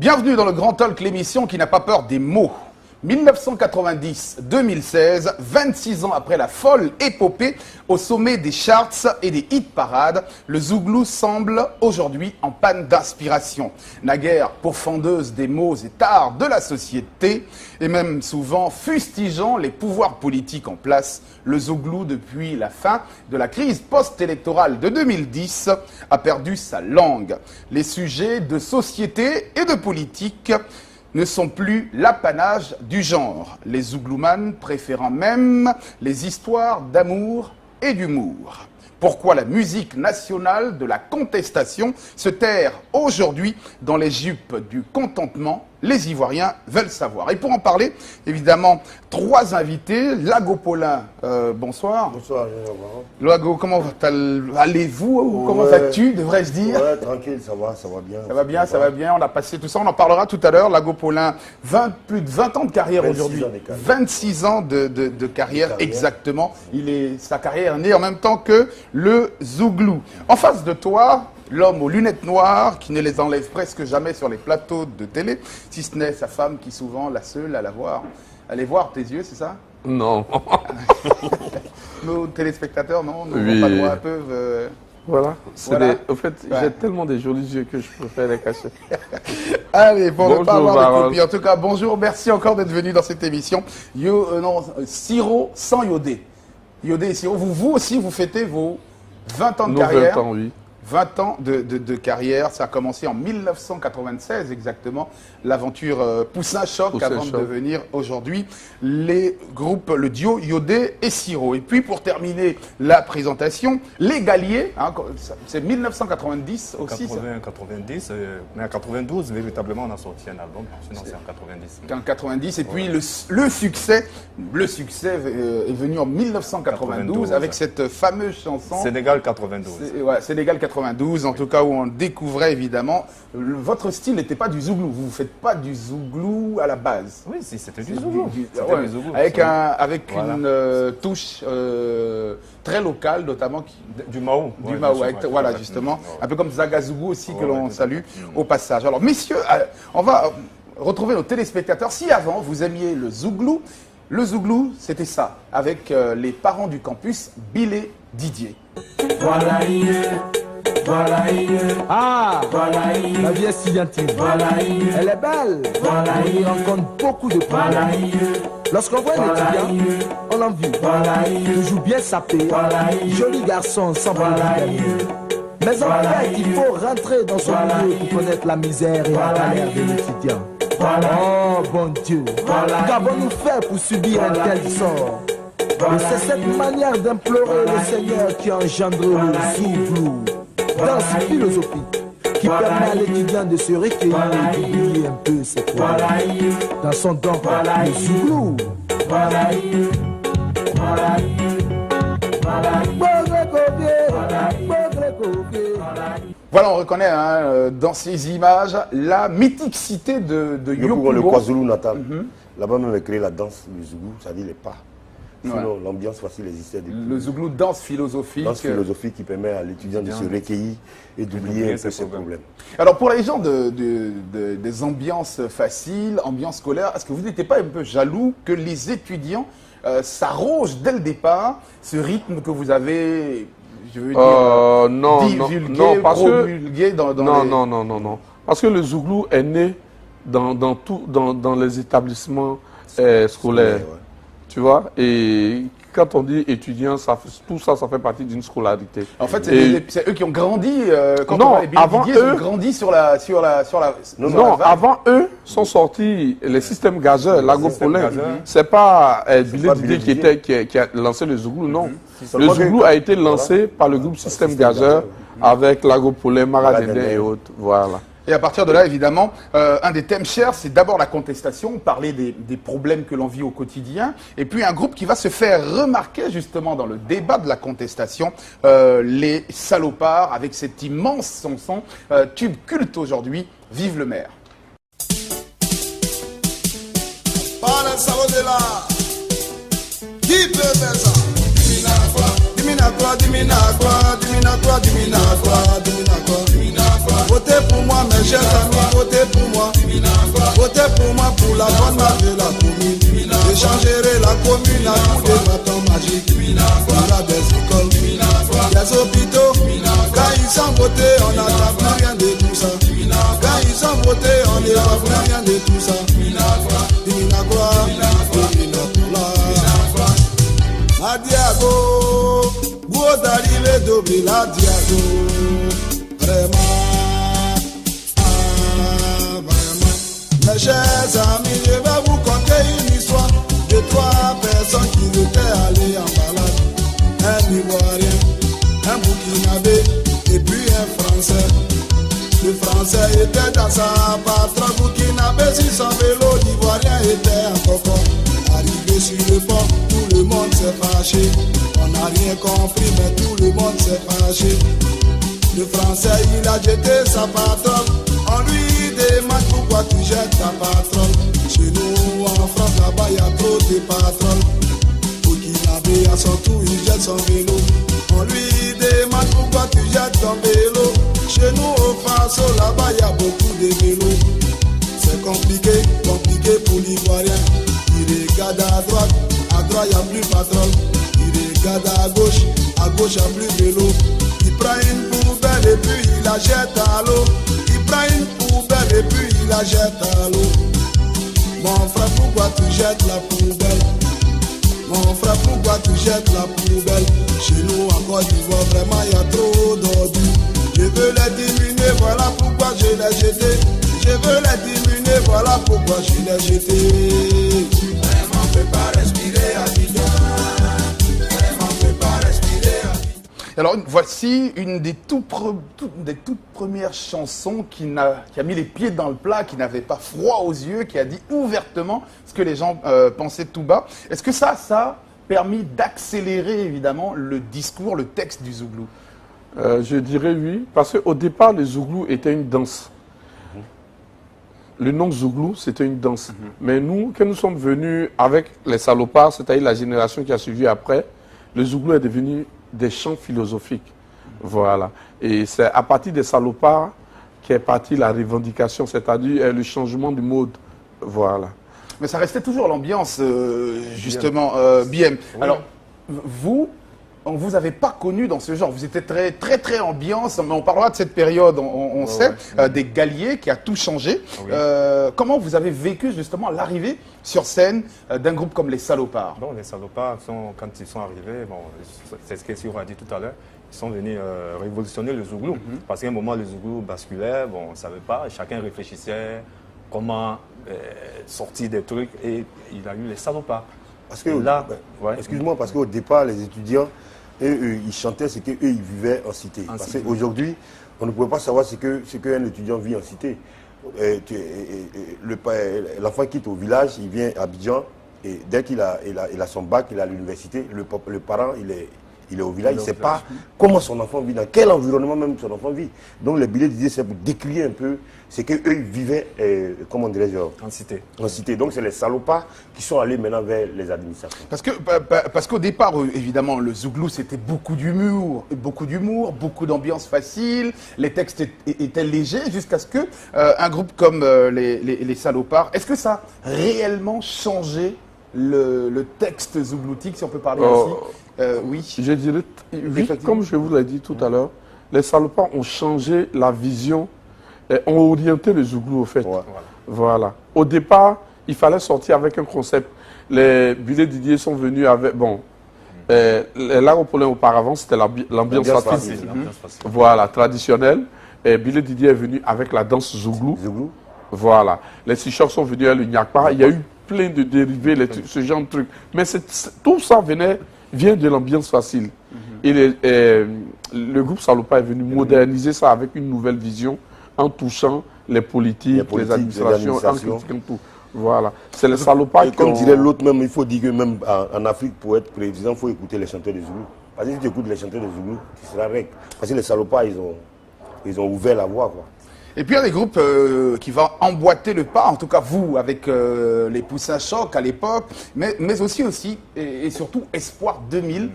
Bienvenue dans le Grand Talk, l'émission qui n'a pas peur des mots. 1990-2016, 26 ans après la folle épopée au sommet des charts et des hit-parades, le Zouglou semble aujourd'hui en panne d'inspiration. Naguère pourfendeuse des maux et tares de la société et même souvent fustigeant les pouvoirs politiques en place, le Zouglou, depuis la fin de la crise post-électorale de 2010, a perdu sa langue. Les sujets de société et de politique ne sont plus l'apanage du genre, les zougloumans préférant même les histoires d'amour et d'humour. Pourquoi la musique nationale de la contestation se terre aujourd'hui dans les jupes du contentement? Les Ivoiriens veulent savoir. Et pour en parler, évidemment, trois invités. Lago Paulin, bonsoir. Bonsoir, Lago, comment allez-vous? Comment vas-tu, devrais-je dire? Ouais, tranquille, ça va bien. Ça va bien, ça va bien. On a passé tout ça, on en parlera tout à l'heure. Lago Paulin, plus de 20 ans de carrière aujourd'hui. 26 ans de carrière, exactement. Sa carrière est née en même temps que le Zouglou. En face de toi, l'homme aux lunettes noires qui ne les enlève presque jamais sur les plateaux de télé, si ce n'est sa femme qui est souvent la seule à la voir. Allez voir tes yeux, c'est ça? Non. Nos téléspectateurs, non? Oui. Pas droit, peuvent... Voilà. Voilà. Au fait, j'ai tellement de jolis yeux que je préfère les cacher. Allez, pour ne pas Bonjour, avoir de copie. En tout cas, bonjour, merci encore d'être venu dans cette émission. Siro sans Yodé. Yodé et Siro, vous aussi, vous fêtez vos 20 ans de carrière. 20 ans, oui. 20 ans de carrière, ça a commencé en 1996 exactement, l'aventure Poussin Choc avant de devenir aujourd'hui les groupes, le duo Yodé et Siro. Et puis pour terminer la présentation, les Galliers, hein, c'est 1990 aussi. 90, mais en 92, véritablement, on a sorti un album, sinon c'est en 90. En 90, et puis le succès est venu en 1992 avec cette fameuse chanson. Sénégal 92. Sénégal 92, en tout cas où on découvrait évidemment, votre style n'était pas du zouglou, vous ne faites pas du zouglou à la base. Oui, si, c'était du zouglou. Avec une touche très locale, notamment du Mao. Du Mao, voilà justement, un peu comme Zagazougou aussi que l'on salue au passage. Alors messieurs, on va retrouver nos téléspectateurs. Si avant vous aimiez le zouglou c'était ça, avec les parents du campus, Bill et Didier. La vie est si gentille. Elle est belle. On rencontre beaucoup de problèmes. Lorsqu'on voit un étudiant, on l'envie. Toujours bien sapé. Joli garçon sans problème. Mais en fait, il faut rentrer dans son milieu pour connaître la misère et la galère de l'étudiant. Oh bon Dieu, qu'avons-nous fait pour subir un tel sort? Et c'est cette manière d'implorer le Seigneur qui engendre le zouglou. Danse philosophique qui permet à l'étudiant de se recueillir et d'oublier un peu ses problèmes. Dans son don, le zouglou. Voilà, on reconnaît dans ces images la mythicité de Yopougon. Le KwaZulu Natal. Là-bas même, on a créé la danse du Zouglou, c'est-à-dire les pas. Sinon, l'ambiance facile existait depuis. Le Zouglou, danse philosophique. Danse philosophique qui permet à l'étudiant de se recueillir et d'oublier un peu ses problèmes. Alors, pour les gens des ambiances faciles, ambiance scolaire, est-ce que vous n'étiez pas un peu jaloux que les étudiants s'arrogent dès le départ ce rythme que vous avez, je veux dire, divulgué, promulgué dans Non. Parce que le Zouglou est né dans les établissements scolaires. Tu vois, et quand on dit étudiants, tout ça fait partie d'une scolarité. En fait, c'est eux qui ont grandi, avant ils ont grandi sur la avant eux sont sortis les systèmes gazeurs, Lago Paulin. C'est pas Bill Didier qui a lancé le Zouglou, non. Le Zouglou a été lancé par le groupe Système Gazeur avec Lago Paulin, Maradende et autres, voilà. Et à partir de là, évidemment, un des thèmes chers, c'est d'abord la contestation, parler des problèmes que l'on vit au quotidien, et puis un groupe qui va se faire remarquer justement dans le débat de la contestation, les Salopards, avec cet immense chanson, tube culte aujourd'hui, Vive le maire. Qui peut faire ça? Votez pour moi, mes chers amis, votez pour moi. la bonne marche de la commune. J'échangerai la commune à coups de bâton magique. Voilà des écoles, des hôpitaux. Quand ils sont votés, on n'attend plus rien de tout ça. Quand ils sont votés, on ne voit plus rien de tout ça. La Diago, beau d'arriver d'oublier la Diago. Vraiment, vraiment. Mes chers amis, je vais vous conter une histoire de 3 personnes qui étaient allées en balade. Un Ivoirien, un Burkinabé et puis un Français. Le Français était dans sa patronne, Burkinabé sur son vélo, l'Ivoirien était en coco. Arrivé sur le pont, tout le monde s'est fâché. On n'a rien compris, mais tout le monde s'est fâché. Le Français, il a jeté sa patronne. On lui demande pourquoi tu jettes ta patronne. Chez nous, en France, là-bas, il y a trop de patronnes. Burkinabé, à son tour, il jette son vélo. On lui demande pourquoi tu jettes ton vélo. Chez nous, au Faso, là-bas, il y a beaucoup de vélos. C'est compliqué, compliqué pour l'Ivoirien. Il regarde à droite, il n'y a plus patron. Il regarde à gauche, il n'y a plus vélo. Il prend une poubelle et puis il la jette à l'eau. Il prend une poubelle et puis il la jette à l'eau. Mon frère, pourquoi tu jettes la poubelle? Mon frère, pourquoi tu jettes la poubelle? Chez nous, en Côte d'Ivoire, vraiment, il y a trop d'ordures. Je veux les diminuer, voilà pourquoi je l'ai jeté. Je veux les diminuer, voilà pourquoi je l'ai jeté. Vraiment, on peut pas respirer à Abidjan. Vraiment, on peut pas respirer à Abidjan. Alors, voici une des toutes premières chansons qui a mis les pieds dans le plat, qui n'avait pas froid aux yeux, qui a dit ouvertement ce que les gens pensaient tout bas. Est-ce que ça a permis d'accélérer, évidemment, le discours, le texte du Zouglou? Je dirais oui, parce qu'au départ, le Zouglou était une danse. Le nom Zouglou, c'était une danse. Mais nous, quand nous sommes venus avec les salopards, c'est-à-dire la génération qui a suivi après, le Zouglou est devenu des chants philosophiques. Voilà. Et c'est à partir des salopards qu'est partie la revendication, c'est-à-dire le changement du mode. Voilà. Mais ça restait toujours l'ambiance, justement, BM. Oui. Alors, vous... On ne vous avait pas connu dans ce genre. Vous étiez très ambiance. Mais on parlera de cette période, on sait, des Galliers qui a tout changé. Oui. Comment vous avez vécu justement l'arrivée sur scène d'un groupe comme les Salopards? Bon, les Salopards, quand ils sont arrivés, bon, c'est ce que a dit tout à l'heure, ils sont venus révolutionner le Zouglou. Parce qu'à un moment, le Zouglou basculait, bon, on ne savait pas, chacun réfléchissait comment sortir des trucs et il a eu les Salopards. Parce que là, excuse-moi, parce qu'au départ, les étudiants, eux, ils chantaient ce qu'eux, ils vivaient en cité. Parce qu'aujourd'hui, on ne pouvait pas savoir ce qu'un étudiant vit en cité. L'enfant quitte au village, il vient à Abidjan, et dès qu'il a son bac, il est à l'université, le parent, il est au village, il ne sait pas comment son enfant vit, dans quel environnement même son enfant vit. Donc les billets disaient, c'est pour décrire un peu ce qu'eux ils vivaient, comment dirais-je, en cité. En cité. Donc c'est les salopards qui sont allés maintenant vers les administrations. Parce qu'au départ, évidemment, le Zouglou, c'était beaucoup d'humour, beaucoup d'ambiance facile, les textes étaient légers, jusqu'à ce que un groupe comme les Salopards, est-ce que ça a réellement changé le texte zougloutique, si on peut parler ainsi? Oui. Je dirais, oui, comme je vous l'ai dit tout à l'heure, les Salopards ont changé la vision, ont orienté le Zouglou au fait. Voilà. Au départ, il fallait sortir avec un concept. Les Bullet Didier sont venus avec, l'Aropolin auparavant, c'était l'ambiance facile. Voilà, traditionnelle. Et Bullet Didier est venu avec la danse Zouglou. Voilà. Les Sichors sont venus avec le Nyakpa. Il y a eu plein de dérivés, ce genre de trucs. Mais tout ça vient de l'ambiance facile. Et le groupe Salopard est venu moderniser ça avec une nouvelle vision en touchant les politiques, les administrations, en critiquant tout. Voilà. C'est les Salopards qui comme dirait l'autre même, il faut dire que même en Afrique, pour être président, il faut écouter les chanteurs de Zoulou. Parce que si tu écoutes les chanteurs de Zoulou, tu seras rec. Parce que les Salopards, ils ont ouvert la voie, quoi. Et puis il y a des groupes qui vont emboîter le pas, en tout cas vous, avec les Poussins Choc à l'époque, mais aussi et surtout Espoir 2000,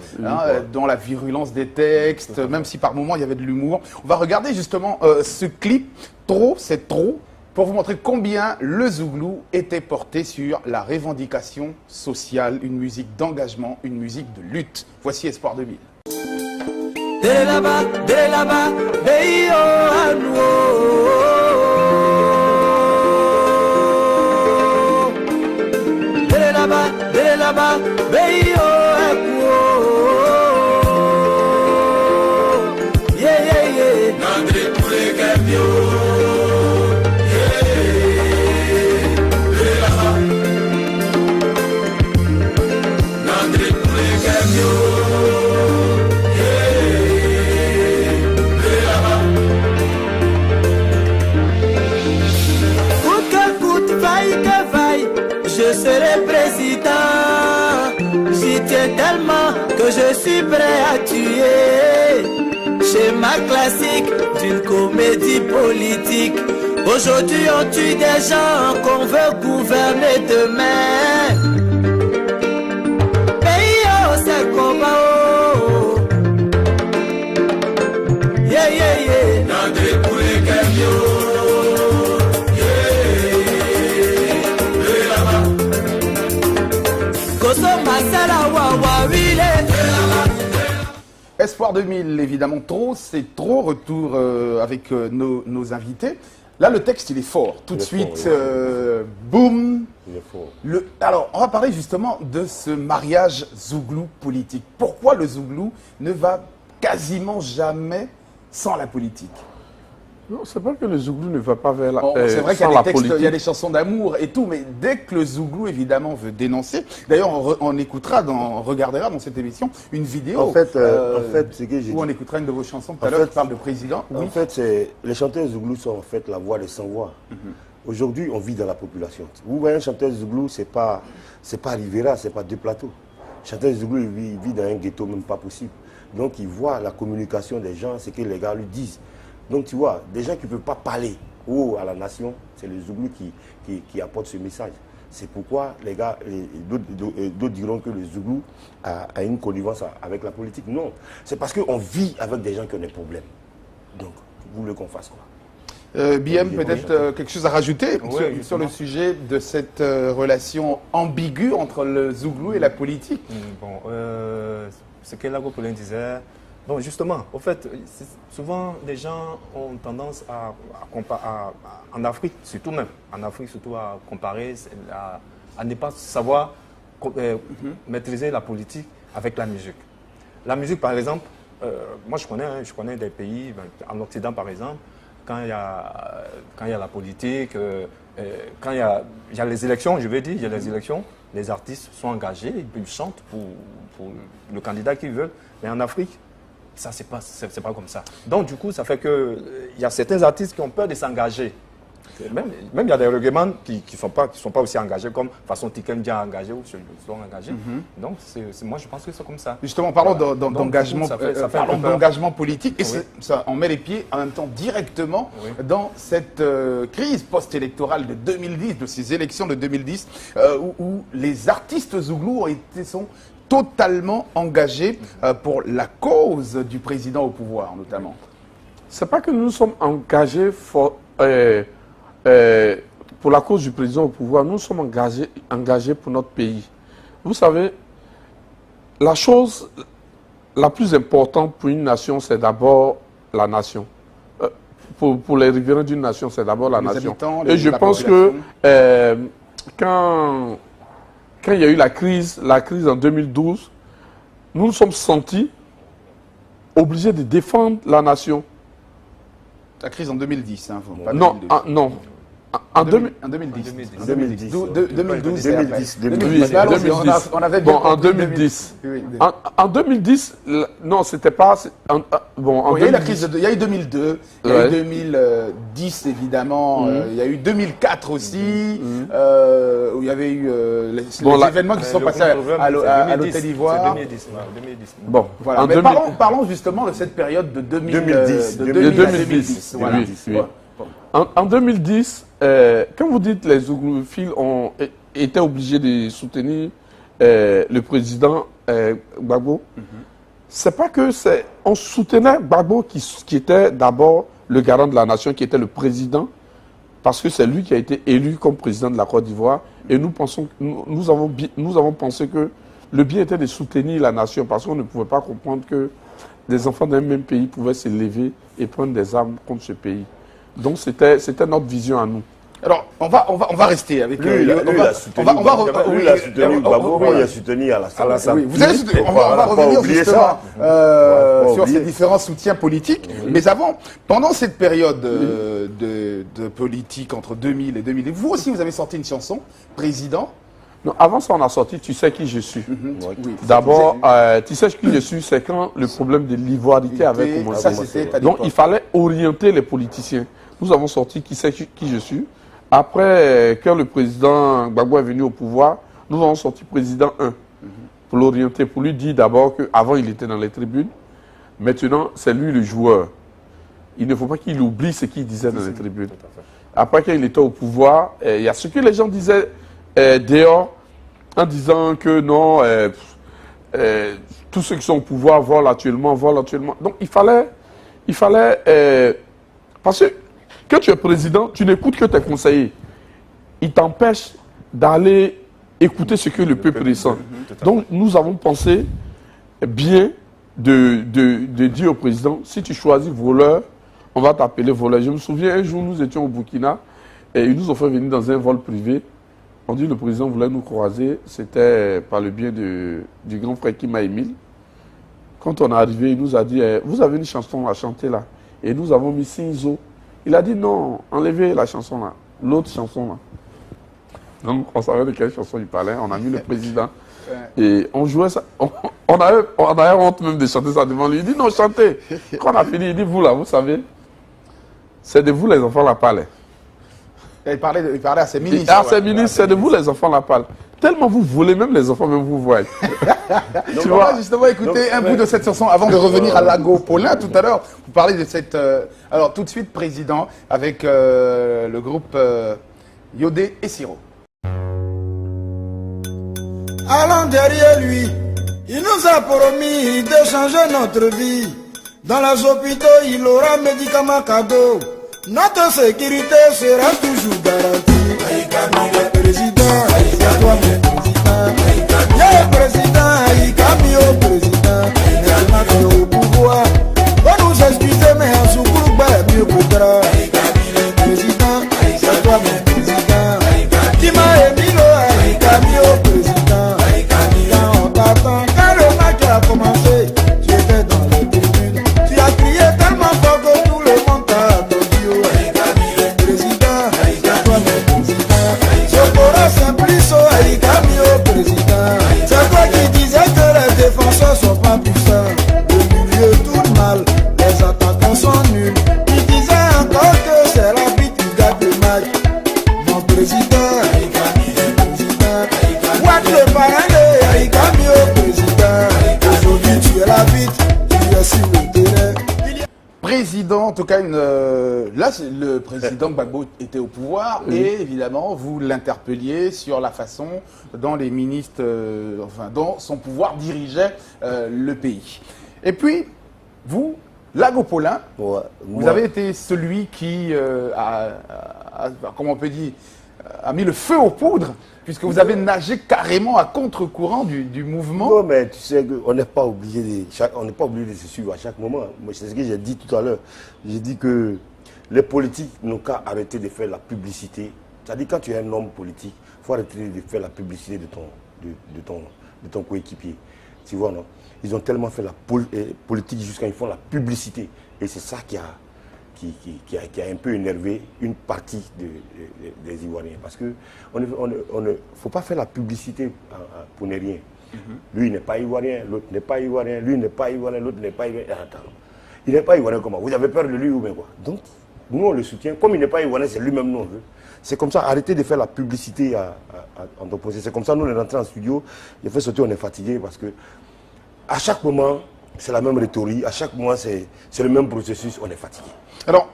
dans la virulence des textes, même si par moments il y avait de l'humour. On va regarder justement ce clip, Trop, c'est trop, pour vous montrer combien le Zouglou était porté sur la revendication sociale, une musique d'engagement, une musique de lutte. Voici Espoir 2000. Dès là-bas, pays à nous. Dès là-bas, pays à nous. Yeah, yeah, yeah. Nandri pour les gambios. Je serai président, j'y tiens tellement que je suis prêt à tuer. Schéma classique d'une comédie politique. Aujourd'hui on tue des gens qu'on veut gouverner demain. Pays oh c'est combat oh. Yeah yeah yeah. Nandri pour les gambios. Espoir 2000, évidemment, c'est trop. Retour avec nos invités. Là, le texte, il est fort. Tout de suite, boum. Il est fort. Alors, on va parler justement de ce mariage Zouglou politique. Pourquoi le Zouglou ne va quasiment jamais sans la politique? Non, c'est pas que le Zouglou ne va pas vers la c'est vrai qu'il y a des textes, il y a des chansons d'amour et tout, mais dès que le Zouglou, évidemment, veut dénoncer, d'ailleurs, on écoutera, on regardera dans cette émission une vidéo en fait, ce que j'ai où on écoutera une de vos chansons tout à l'heure qui parle de président. En fait, les chanteurs Zouglou sont en fait la voix des sans-voix. Aujourd'hui, on vit dans la population. Vous voyez un chanteur Zouglou, c'est pas Rivera, c'est pas deux plateaux. Un chanteur Zouglou, il vit dans un ghetto même pas possible. Donc, il voit la communication des gens, ce que les gars lui disent. Donc tu vois, des gens qui ne peuvent pas parler à la nation, c'est le Zouglou qui apporte ce message. C'est pourquoi les gars, d'autres diront que le Zouglou a une connivence avec la politique. Non, c'est parce qu'on vit avec des gens qui ont des problèmes. Donc, vous voulez qu'on fasse quoi? BM, peut-être quelque chose à rajouter sur le sujet de cette relation ambiguë entre le Zouglou et la politique? Bon, ce que Lago Paulin disait... Donc justement, au fait, souvent les gens ont tendance à en Afrique surtout même, à comparer, à ne pas savoir maîtriser la politique avec la musique. La musique par exemple, moi je connais des pays, en Occident par exemple, quand il y a la politique, quand il y a les élections, je veux dire, il y a les élections, les artistes sont engagés, ils chantent pour le candidat qu'ils veulent, mais en Afrique, ça, c'est pas comme ça. Donc, du coup, ça fait qu'il y a certains artistes qui ont peur de s'engager. Même il y a des règlements qui sont pas aussi engagés, comme façon Tiken Dia engagé ou sur le son engagé. Donc, moi, je pense que c'est comme ça. Justement, parlons d'engagement politique. Et ça, on met les pieds en même temps directement dans cette crise post-électorale de 2010, de ces élections de 2010, où les artistes Zouglou sont totalement engagés pour la cause du président au pouvoir, notamment. C'est pas que nous sommes engagés pour la cause du président au pouvoir, nous sommes engagés pour notre pays. Vous savez, la chose la plus importante pour une nation, c'est d'abord la nation. Pour les riverains d'une nation, c'est d'abord la nation. Et je pense que quand il y a eu la crise en 2012, nous nous sommes sentis obligés de défendre la nation. La crise en 2010, hein, pas non, 2012. Non. En 2010. 2010. 2010. On avait bon, en 2010. En 2010, non, c'était pas... il y a eu la crise, il y a eu 2002, il y a eu 2010 évidemment, il y a eu 2004 aussi, où il y avait eu les événements qui se sont passés à l'Hôtel Ivoire. 2010. Bon, voilà. Mais parlons justement de cette période de 2010. Voilà. En 2010, quand vous dites les Zouglophiles ont été obligés de soutenir le président Gbagbo, c'est pas que on soutenait Gbagbo qui était d'abord le garant de la nation, qui était le président, parce que c'est lui qui a été élu comme président de la Côte d'Ivoire. Et nous pensons, nous avons pensé que le bien était de soutenir la nation, parce qu'on ne pouvait pas comprendre que des enfants d'un même pays pouvaient se lever et prendre des armes contre ce pays. Donc c'était notre vision à nous. Alors, on va rester avec lui. Il a soutenu Gbagbo, il a soutenu Alassane. Oui, vous allez soutenir. On va revenir justement sur ces différents soutiens politiques. Mais avant, pendant cette période de politique entre 2000 et 2000, vous aussi, vous avez sorti une chanson, Président. Non, avant ça, on a sorti « Tu sais qui je suis ». D'abord, « Tu sais qui je suis », c'est quand le problème de l'ivoirité avait commencé. Donc, il fallait orienter les politiciens. Nous avons sorti « Qui sait qui je suis ». Après, quand le président Gbagbo est venu au pouvoir, nous avons sorti « Président 1 » pour l'orienter, pour lui dire d'abord qu'avant, il était dans les tribunes. Maintenant, c'est lui le joueur. Il ne faut pas qu'il oublie ce qu'il disait dans les tribunes. Après, quand il était au pouvoir, il y a ce que les gens disaient dehors, en disant que non, tous ceux qui sont au pouvoir volent actuellement. Donc il fallait parce que quand tu es président, tu n'écoutes que tes conseillers. Ils t'empêchent d'aller écouter ce que le peuple ressent. Donc nous avons pensé bien de dire au président, si tu choisis voleur, on va t'appeler voleur. Je me souviens, un jour, nous étions au Burkina et ils nous ont fait venir dans un vol privé. On dit que le président voulait nous croiser, c'était par le biais du grand frère Kima Emile. Quand on est arrivé, il nous a dit, vous avez une chanson à chanter là. Et nous avons mis Sinzo. Il a dit non, enlevez la chanson là, l'autre chanson là. Donc on savait de quelle chanson il parlait, on a mis le président. Et on jouait ça. On avait honte même de chanter ça devant lui. Il dit non, chantez. Quand on a fini, il dit vous là, vous savez, c'est de vous les enfants la parlent. Il parlait à ses ministres. À ses ministres, c'est de vous les enfants la parlent. Tellement vous voulez, même les enfants, même vous voient. Tu vois, justement écouter un bout de cette chanson avant de revenir à Lago Paulin tout à l'heure. Vous parlez de cette... alors tout de suite, président, avec le groupe Yodé et Siro. Allons derrière lui, il nous a promis de changer notre vie. Dans les hôpitaux, il aura médicaments cadeaux. Notre sécurité sera toujours garantie. Le président, c'est toi mon président. Le président, il camille au président. Il est au pouvoir. Va nous excuser, mais en sous-groupe, mieux voudra. Le président, c'est toi mon président. Qui m'a émis il camille au président. Quand on t'attend, quand le match a commencé, tu étais dans les tribunes. Tu as crié tellement fort que tout le monde t'a attendu. C'est toi qui disais que les défenseurs sont pas puissants. Le milieu tourne mal, les attaquants sont nuls. Tu disais encore que c'est l'arbitre qui gagne le match. Mon président, Ouad le parrain, au président. Aujourd'hui tu es l'arbitre, tu es sur le terrain. Président, en tout cas, là, le président Gbagbo était au pouvoir et évidemment, vous l'interpelliez sur la façon dont les ministres, dont son pouvoir dirigeait le pays. Et puis, vous, Lago Paulin, vous avez été celui qui comment on peut dire, a mis le feu aux poudres, puisque vous avez nagé carrément à contre-courant du mouvement. Non, mais tu sais qu'on n'est pas obligé de se suivre à chaque moment. Moi, c'est ce que j'ai dit tout à l'heure. J'ai dit que les politiques n'ont qu'à arrêter de faire la publicité. C'est-à-dire, quand tu es un homme politique, il faut arrêter de faire la publicité de ton coéquipier. Tu vois, non? Ils ont tellement fait la politique jusqu'à ils font la publicité. Et c'est ça qui a un peu énervé une partie des Ivoiriens. Parce qu'il ne faut pas faire la publicité pour ne rien. Lui, il n'est pas Ivoirien, l'autre n'est pas Ivoirien, lui n'est pas Ivoirien, l'autre n'est pas Ivoirien. Attends, il n'est pas Ivoirien comment? Vous avez peur de lui ou bien quoi? Donc, nous, on le soutient. Comme il n'est pas Ivoirien, c'est lui-même nous on veut. C'est comme ça, arrêtez de faire la publicité en opposé. C'est comme ça, nous, on est rentrés en studio, il fait sauter, on est fatigué parce que à chaque moment, c'est la même rhétorique. À chaque mois, c'est le même processus. On est fatigué. Alors,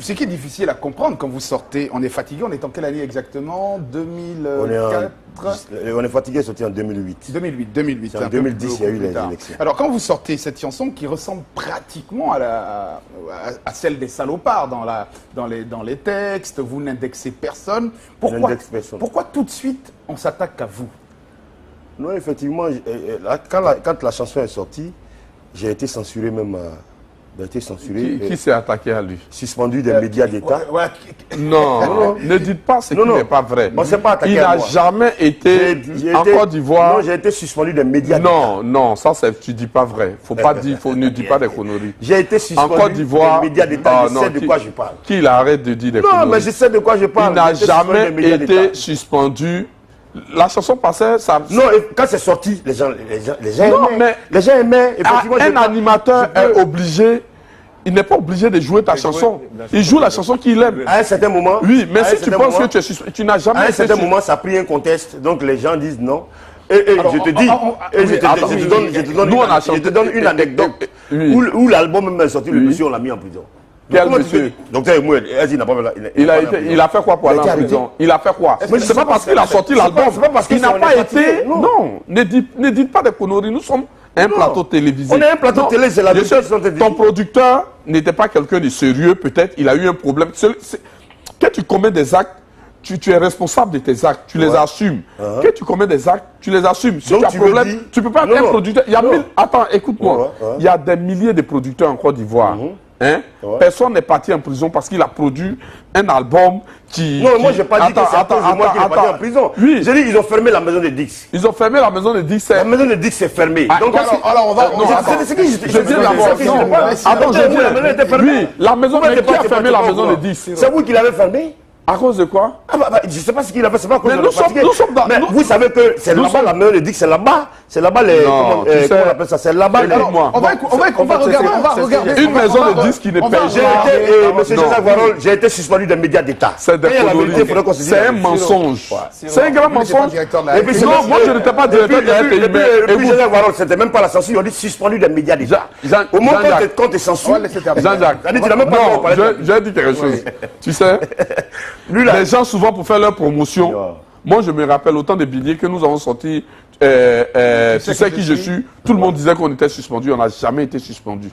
ce qui est difficile à comprendre quand vous sortez, on est fatigué, on est en quelle année exactement? 2004 on est fatigué, sorti en 2008. 2008. En 2010, il y a eu les élections. Alors, quand vous sortez cette chanson qui ressemble pratiquement à celle des salopards dans les textes, vous n'indexez personne, pourquoi tout de suite on s'attaque à vous? Non, effectivement, quand la chanson est sortie, j'ai été censuré même. Qui s'est attaqué à lui? Suspendu des médias d'État. Non, ne dites pas ce qui n'est pas vrai. Il n'a jamais été en Côte d'Ivoire. Non, j'ai été suspendu des médias d'État. Non, ça tu dis pas vrai. Ne dis pas des conneries. J'ai été suspendu en Côte d'Ivoire, des médias d'État. Je sais de quoi je parle. Qu'il arrête de dire des conneries. Non, mais je sais de quoi je parle. Il n'a jamais été suspendu. La chanson passait, ça... Non, quand c'est sorti, les gens non, aimaient. Mais les gens aimaient. Un animateur est obligé, il n'est pas obligé de jouer ta chanson. Il joue la chanson qu'il aime. À un certain moment... Oui, mais si tu penses que tu n'as jamais... À un certain moment, ça a pris un contexte, donc les gens disent non. Je te donne une anecdote où l'album même est sorti, le monsieur, on l'a mis en prison. Quel monsieur? Docteur Emoued, il a fait quoi pour aller en prison? Il a fait quoi? C'est pas parce qu'il a sorti l'album. Il n'a pas été... Non, ne dites pas des conneries. Nous sommes un plateau télévisé. On est un plateau télé, c'est la vérité. Ton producteur n'était pas quelqu'un de sérieux, peut-être. Il a eu un problème. Quand tu commets des actes, tu es responsable de tes actes, tu les assumes. Quand tu commets des actes, tu les assumes. Si tu as un problème, tu ne peux pas être un producteur. Attends, écoute-moi. Il y a des milliers de producteurs en Côte d'Ivoire. Personne n'est parti en prison parce qu'il a produit un album qui... Non, moi je n'ai pas dit que c'est à cause de moi qu'il est parti en prison. Oui. J'ai dit qu'ils ont fermé la maison de Dix. Ils ont fermé la maison de Dix. La maison de Dix s'est fermée. Donc alors on va... C'est qui je dis d'abord... Attends, je dis... Oui, la maison de Dix a fermé la maison de Dix. C'est vous qui l'avez fermée? À cause de quoi? Je ne sais pas ce qu'il a fait, c'est pas à cause de nous sommes dans... Mais vous savez que c'est là-bas, la maison de Dix, c'est là-bas. C'est là-bas les... Comment on appelle ça? C'est là-bas les... On va regarder. Une maison de disques qui ne paye pas. Monsieur Joseph Varol, j'ai été suspendu des médias d'État. C'est un mensonge. C'est un grand mensonge. Non, moi je n'étais pas directeur de RTI. Et puis Joseph Varol, c'était même pas la censure, on dit suspendu des médias d'État. Au moment quand tu es censuré... Jean-Jacques, j'ai dit quelque chose. Tu sais, les gens souvent pour faire leur promotion... Moi, je me rappelle autant de billets que nous avons sortis. Tu sais qui je suis. Tout le monde disait qu'on était suspendu. On n'a jamais été suspendu.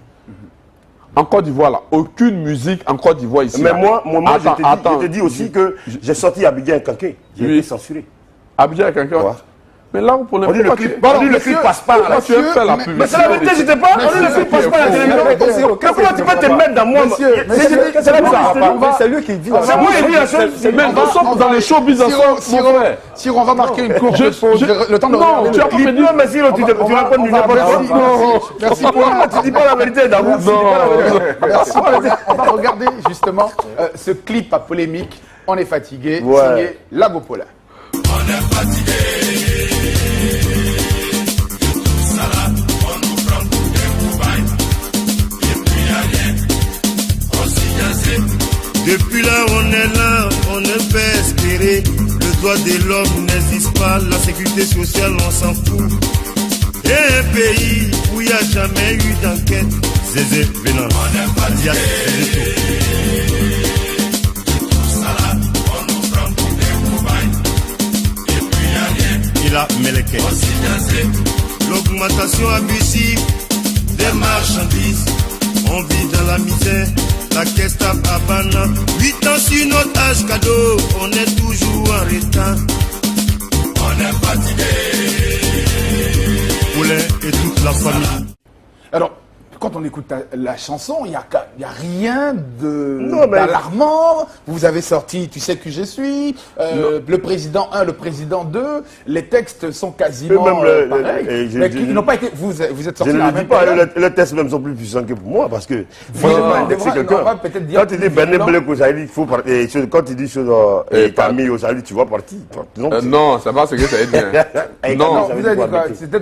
En Côte d'Ivoire, là, aucune musique en Côte d'Ivoire ici. Mais moi je te dis aussi que j'ai sorti Abidjan et Kanké. J'ai été censuré. Abidjan et Kanké. Mais là, vous prenez pas. On dit le clip passe pas. Tu veux faire la publicité. Mais c'est la vérité, je ne sais pas. On dit le clip passe pas à la télévision. Comment tu peux te mettre dans moi? C'est lui qui vit. C'est moi qui vis la chose. Mais nous sommes dans les showbiz ensemble. Si on va marquer une courbe, le temps de regarder. Tu as pas fait dire, mais si tu racontes du n'importe quoi. Merci pour moi. Tu dis pas la vérité, Davou. On va regarder justement ce clip à polémique. On est fatigué, signé Lagopola. On est fatigué. Depuis là, on est là, on ne peut espérer. Le droit de l'homme n'existe pas, la sécurité sociale, on s'en fout. Et un pays où il n'y a jamais eu d'enquête, Zézé Vénan. On est fatigué. Tout ça là, on nous prend pour des cobayes. Et puis il n'y a rien. Il a Meleke. L'augmentation abusive des marchandises. On vit dans la misère. La caisse tape à Bana. 8 ans sur notre âge cadeau. On est toujours en retard. On est fatigué. Poulet et toute la famille. Alors, quand on écoute la chanson, il n'y a rien d'alarmant. Vous avez sorti « Tu sais qui je suis », le président 1, le président 2, les textes sont quasiment pareils. Mais ils n'ont pas été... Vous êtes sortis dans la même période. Les textes même sont plus puissants que pour moi, parce que... On va peut-être dire... Quand tu dis Bené Bleko, ça dit qu'il faut partir. Quand tu dis choses Camille, ça dit tu vas partir. Non, c'est pas ce que ça veut dire. Non,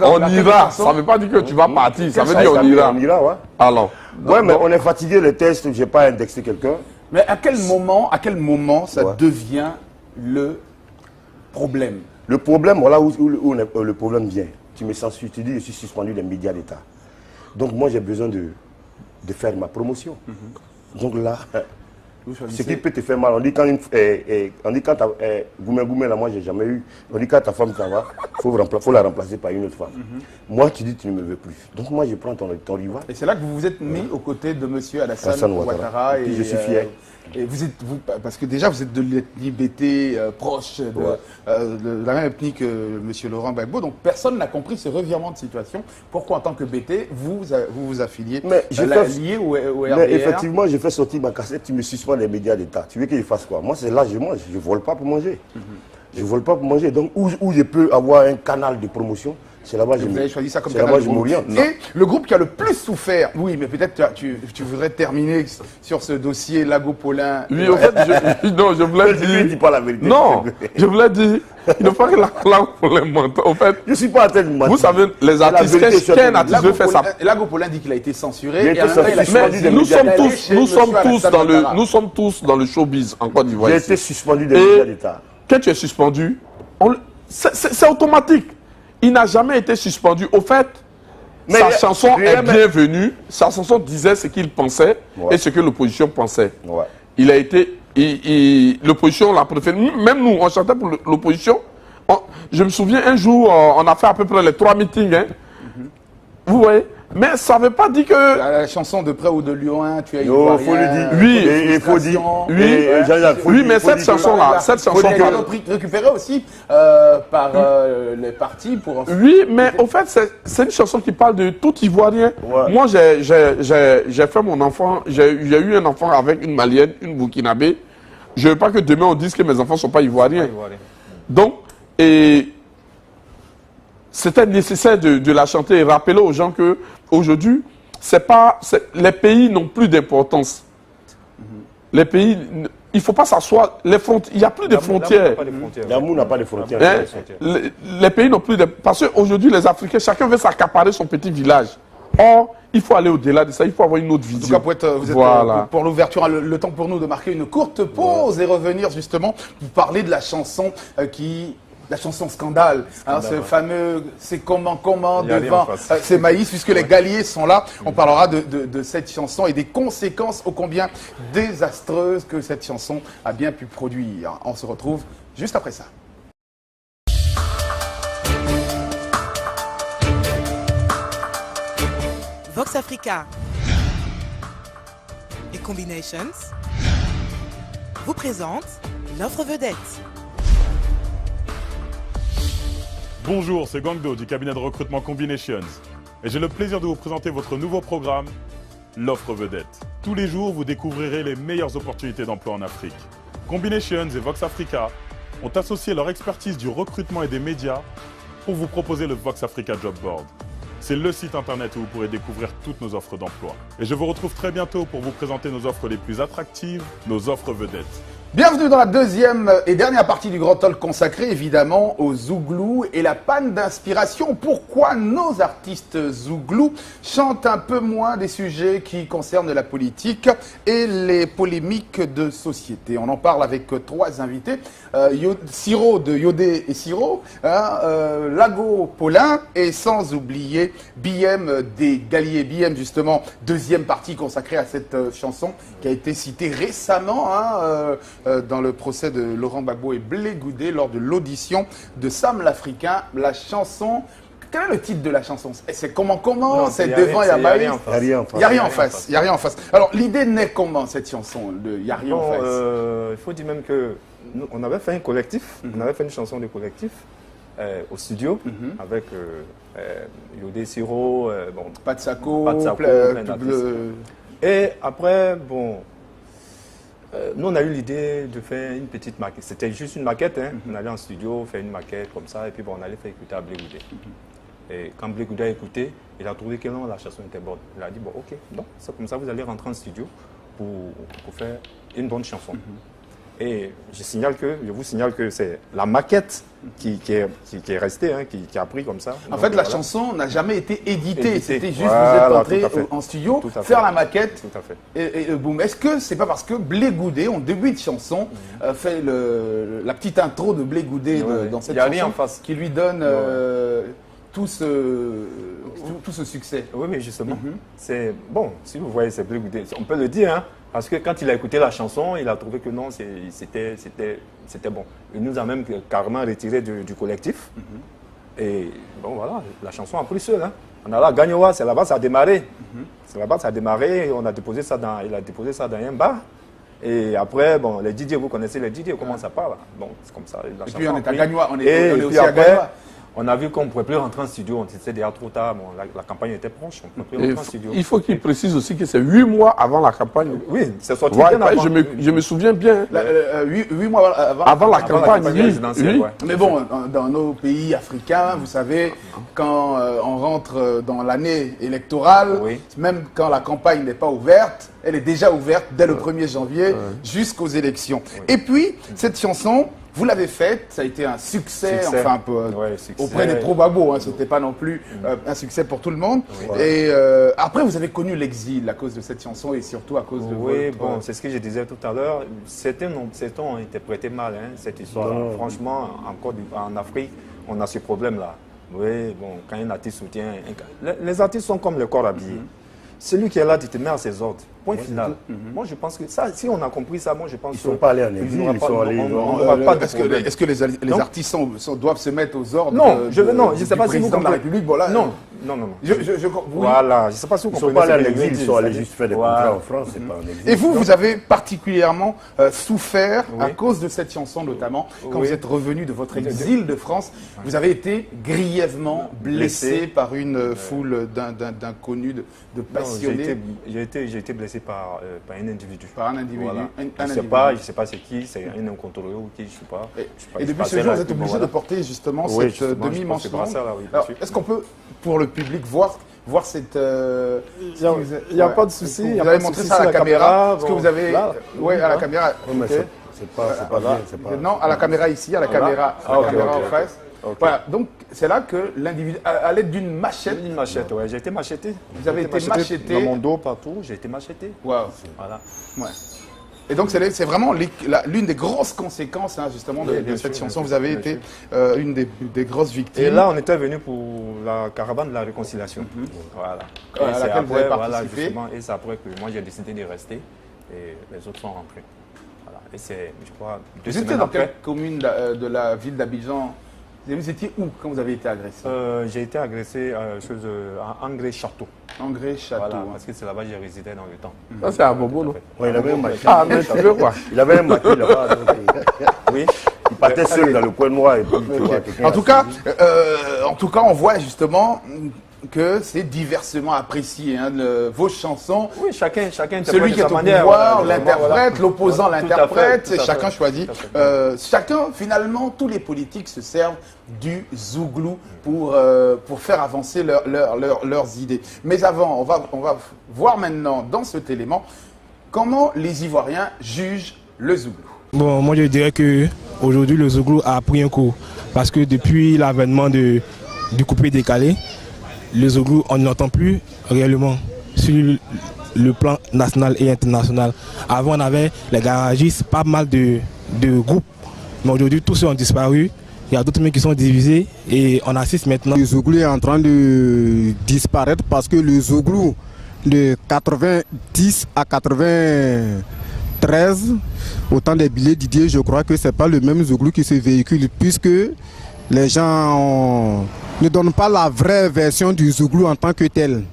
on ira. Ça ne veut pas dire que tu vas partir, ça veut dire on ira. Alors, ouais, mais on est fatigué, les tests, je n'ai pas indexé quelqu'un. Mais à quel moment ça devient le problème? Le problème, voilà où le problème vient. Tu me censures, tu dis je suis suspendu des médias d'État. Donc moi j'ai besoin de faire ma promotion. Donc là, ce qui peut te faire mal, on dit quand Goumé, là, moi j'ai jamais eu. On dit quand ta femme ça va, faut la remplacer par une autre femme. Moi tu dis tu ne me veux plus. Donc moi je prends ton rival. Et c'est là que vous vous êtes mis aux côtés de M. Alassane Ouattara. Et je suis fier. Et parce que déjà vous êtes de l'ethnie BT proche de la même ethnie que M. Laurent Gbagbo, donc personne n'a compris ce revirement de situation. Pourquoi en tant que BT, vous affiliez lié au RDR? Mais effectivement, je fais sortir ma cassette, tu me suspends les médias d'État. Tu veux que je fasse quoi? Moi c'est là je mange, je ne vole pas pour manger. Je ne vole pas pour manger. Donc où je peux avoir un canal de promotion, c'est là-bas que vous avez choisi ça comme canal de promotion. Et le groupe qui a le plus souffert, oui, mais peut-être tu voudrais terminer sur ce dossier Lago-Paulin. Oui, en fait, je voulais dire... dis pas la vérité. Non, je voulais dire, il ne faut pas que Lago-Paulin mente. En fait, je ne suis pas en train de mentir. Vous savez, les artistes, qu'un artiste veut faire ça. Lago-Paulin dit qu'il a été censuré. Mais nous sommes tous dans le showbiz en Côte d'Ivoire. J'ai été suspendu des médias d'État. Quand tu es suspendu, c'est automatique. Il n'a jamais été suspendu. Au fait, sa chanson est bienvenue. Sa chanson disait ce qu'il pensait et ce que l'opposition pensait. Il a été... L'opposition l'a préféré. Même nous, on chantait pour l'opposition. Je me souviens, un jour, on a fait à peu près les 3 meetings. Hein. Vous voyez? Mais ça ne veut pas dire que... La chanson de Près ou de Lyon, tu as eu... Il faut le dire. Oui, il faut dire. Oui, mais cette chanson-là, cette chanson... récupérée aussi par les partis pour... Oui, mais au fait, c'est une chanson qui parle de tout Ivoirien. Moi, j'ai fait mon enfant, j'ai eu un enfant avec une Malienne, une Burkinabé. Je ne veux pas que demain on dise que mes enfants ne sont pas Ivoiriens. Donc, c'était nécessaire de la chanter et rappeler aux gens que aujourd'hui, les pays n'ont plus d'importance. Les pays, il ne faut pas s'asseoir. Il n'y a plus de frontières. L'amour n'a pas de frontières. Les pays n'ont plus de... Parce qu'aujourd'hui, les Africains, chacun veut s'accaparer son petit village. Or, il faut aller au-delà de ça, il faut avoir une autre vision. En tout cas, vous êtes pour l'ouverture, le temps pour nous de marquer une courte pause et revenir justement pour parler de la chanson la chanson scandale, hein, ce fameux c'est comment devant c'est Maïs, puisque les Galliers sont là. On parlera de cette chanson et des conséquences ô combien désastreuses que cette chanson a bien pu produire. On se retrouve juste après ça. Vox Africa et Combinations vous présentent l'offre vedette. Bonjour, c'est Gangdo du cabinet de recrutement Combinations et j'ai le plaisir de vous présenter votre nouveau programme, l'offre vedette. Tous les jours, vous découvrirez les meilleures opportunités d'emploi en Afrique. Combinations et Vox Africa ont associé leur expertise du recrutement et des médias pour vous proposer le Vox Africa Job Board. C'est le site internet où vous pourrez découvrir toutes nos offres d'emploi. Et je vous retrouve très bientôt pour vous présenter nos offres les plus attractives, nos offres vedettes. Bienvenue dans la deuxième et dernière partie du Grand Talk consacrée évidemment aux Zouglous et la panne d'inspiration. Pourquoi nos artistes Zouglous chantent un peu moins des sujets qui concernent la politique et les polémiques de société. On en parle avec 3 invités. Siro de Yodé et Siro, Lago-Paulin et sans oublier BM des Galliers. BM justement, deuxième partie consacrée à cette chanson qui a été citée récemment dans le procès de Laurent Gbagbo et Blé Goudé lors de l'audition de Sam l'Africain. La chanson, quel est le titre de la chanson? C'est comment c'est devant Yabaï. Il n'y a rien en face. Il n'y a rien en face. Alors l'idée naît comment cette chanson de Il n'y a rien en face? Il faut dire même que nous, on avait fait un collectif, on avait fait une chanson de collectif au studio avec Yodé Siro, Patsako, plein d'artistes. Et après, nous, on a eu l'idée de faire une petite maquette. C'était juste une maquette. Hein. On allait en studio, faire une maquette comme ça, et puis on allait faire écouter à Blé Goudé. Et quand Blé Goudé a écouté, il a trouvé que non, la chanson était bonne. Il a dit, bon, ok, donc c'est comme ça, vous allez rentrer en studio pour faire une bonne chanson. Et je vous signale que c'est la maquette qui est restée, hein, qui a pris comme ça. En fait, la chanson n'a jamais été éditée. C'était juste, vous êtes entré en studio, faire la maquette, et boum. Est-ce que c'est pas parce que Blé Goudé, en début de chanson, fait la petite intro de Blé Goudé dans cette chanson, qui lui donne tout ce tout ce succès? Oui, mais justement, c'est bon, si vous voyez, c'est plus goûté. On peut le dire, hein, parce que quand il a écouté la chanson, il a trouvé que non, c'était bon. Il nous a même carrément retiré du collectif. Et bon, voilà, la chanson a pris seul. Hein. On a là, Gagnoa, c'est là-bas, ça a démarré. C'est là-bas, ça a démarré, il a déposé ça dans un bar. Et après, bon, les DJ, vous connaissez les DJ, comment ça part là. Bon, c'est comme ça. Et puis on est à Gagnoa, on est aussi à Gagnoa. On a vu qu'on ne pouvait plus rentrer en studio, c'était déjà trop tard, bon, la campagne était proche, on ne pouvait plus rentrer en studio. Il faut qu'il précise aussi que c'est 8 mois avant la campagne. Oui, c'est sorti bien avant. Je me souviens bien. 8 mois avant la campagne oui. Mais bon, dans nos pays africains, vous savez, quand on rentre dans l'année électorale, même quand la campagne n'est pas ouverte, elle est déjà ouverte dès le 1er janvier jusqu'aux élections. Et puis, cette chanson, vous l'avez faite, ça a été un succès. Enfin un peu auprès des probabos, hein, c'était pas non plus un succès pour tout le monde. Et après, vous avez connu l'exil à cause de cette chanson et surtout à cause de votre... Oui, bon, c'est ce que je disais tout à l'heure. Certains ont interprété mal cette histoire. Franchement, en Afrique, on a ce problème-là. Oui, bon, quand un artiste soutient... Les artistes sont comme le corps habillé. Celui qui est là, tu te mets à ses ordres. Point final. Moi, je pense que ça, si on a compris ça, moi, je pense qu'ils ne sont pas allés en exil, ils sont allés... Est-ce que les artistes doivent se mettre aux ordres non, je ne sais pas si vous comprenez. De la République, voilà. Non. Voilà, je ne sais pas si vous comprenez. Ils ne sont pas allés en exil, ils sont allés juste faire des contrats en France, c'est pas en exil. Et vous avez particulièrement souffert à cause de cette chanson, notamment, quand vous êtes revenu de votre exil de France. Vous avez été grièvement blessé par une foule d'inconnus, de passionnés. J'ai été blessé par un individu. Par un individu. Voilà. Je ne sais pas c'est qui, c'est un incontrôlé ou qui, je ne sais pas. Et depuis ce jour, vous êtes obligé de porter justement cette demi-manche longue. Est-ce qu'on peut, pour le public, voir cette... Il n'y a pas de souci. Vous avez montré ça à la caméra. Est-ce que vous avez... Oui, à la caméra. C'est pas là. Non, à la caméra ici, à la caméra en face. Voilà, donc c'est là que l'individu, à l'aide d'une machette... Une machette, oui, j'ai été macheté. Vous avez été macheté dans mon dos, partout, j'ai été macheté. Waouh. Voilà. Ouais. Et donc c'est vraiment l'une des grosses conséquences justement de cette chanson. Vous avez été une des grosses victimes. Et là, on était venu pour la caravane de la réconciliation. Voilà. À laquelle vous avez participé. Et c'est après que moi j'ai décidé de rester et les autres sont rentrés. Voilà. Et c'est, je crois, 2 semaines après. Vous étiez dans quelle commune de la ville d'Abidjan? Vous étiez où quand vous avez été agressé? J'ai été agressé à Angré-Château. Angré-Château. Voilà, parce que c'est là-bas que j'ai résidé dans le temps. Ça, c'est à Bobo, non? Oui, il avait un maquis. Ah, mais tu veux quoi? Il avait un maquis là-bas. Oui. Il partait seul dans le coin noir. Et puis, en tout cas, on voit justement que c'est diversement apprécié, vos chansons. Oui, chacun celui qui est au pouvoir l'interprète, l'opposant l'interprète, chacun choisit. Chacun, finalement, tous les politiques se servent du zouglou pour faire avancer leurs idées. Mais avant, on va voir maintenant dans cet élément comment les Ivoiriens jugent le zouglou. Bon, moi je dirais que aujourd'hui le zouglou a pris un coup parce que depuis l'avènement du coupé décalé, le zouglou, on ne l'entend plus réellement sur le plan national et international. Avant, on avait les garagistes, pas mal de groupes. Mais aujourd'hui, tous ceux ont disparu. Il y a d'autres mecs qui sont divisés et on assiste maintenant. Le zouglou est en train de disparaître parce que le zouglou de 90 à 93, autant des billets Didier, je crois que ce n'est pas le même zouglou qui se véhicule puisque les gens ne donnent pas la vraie version du zouglou en tant que tel.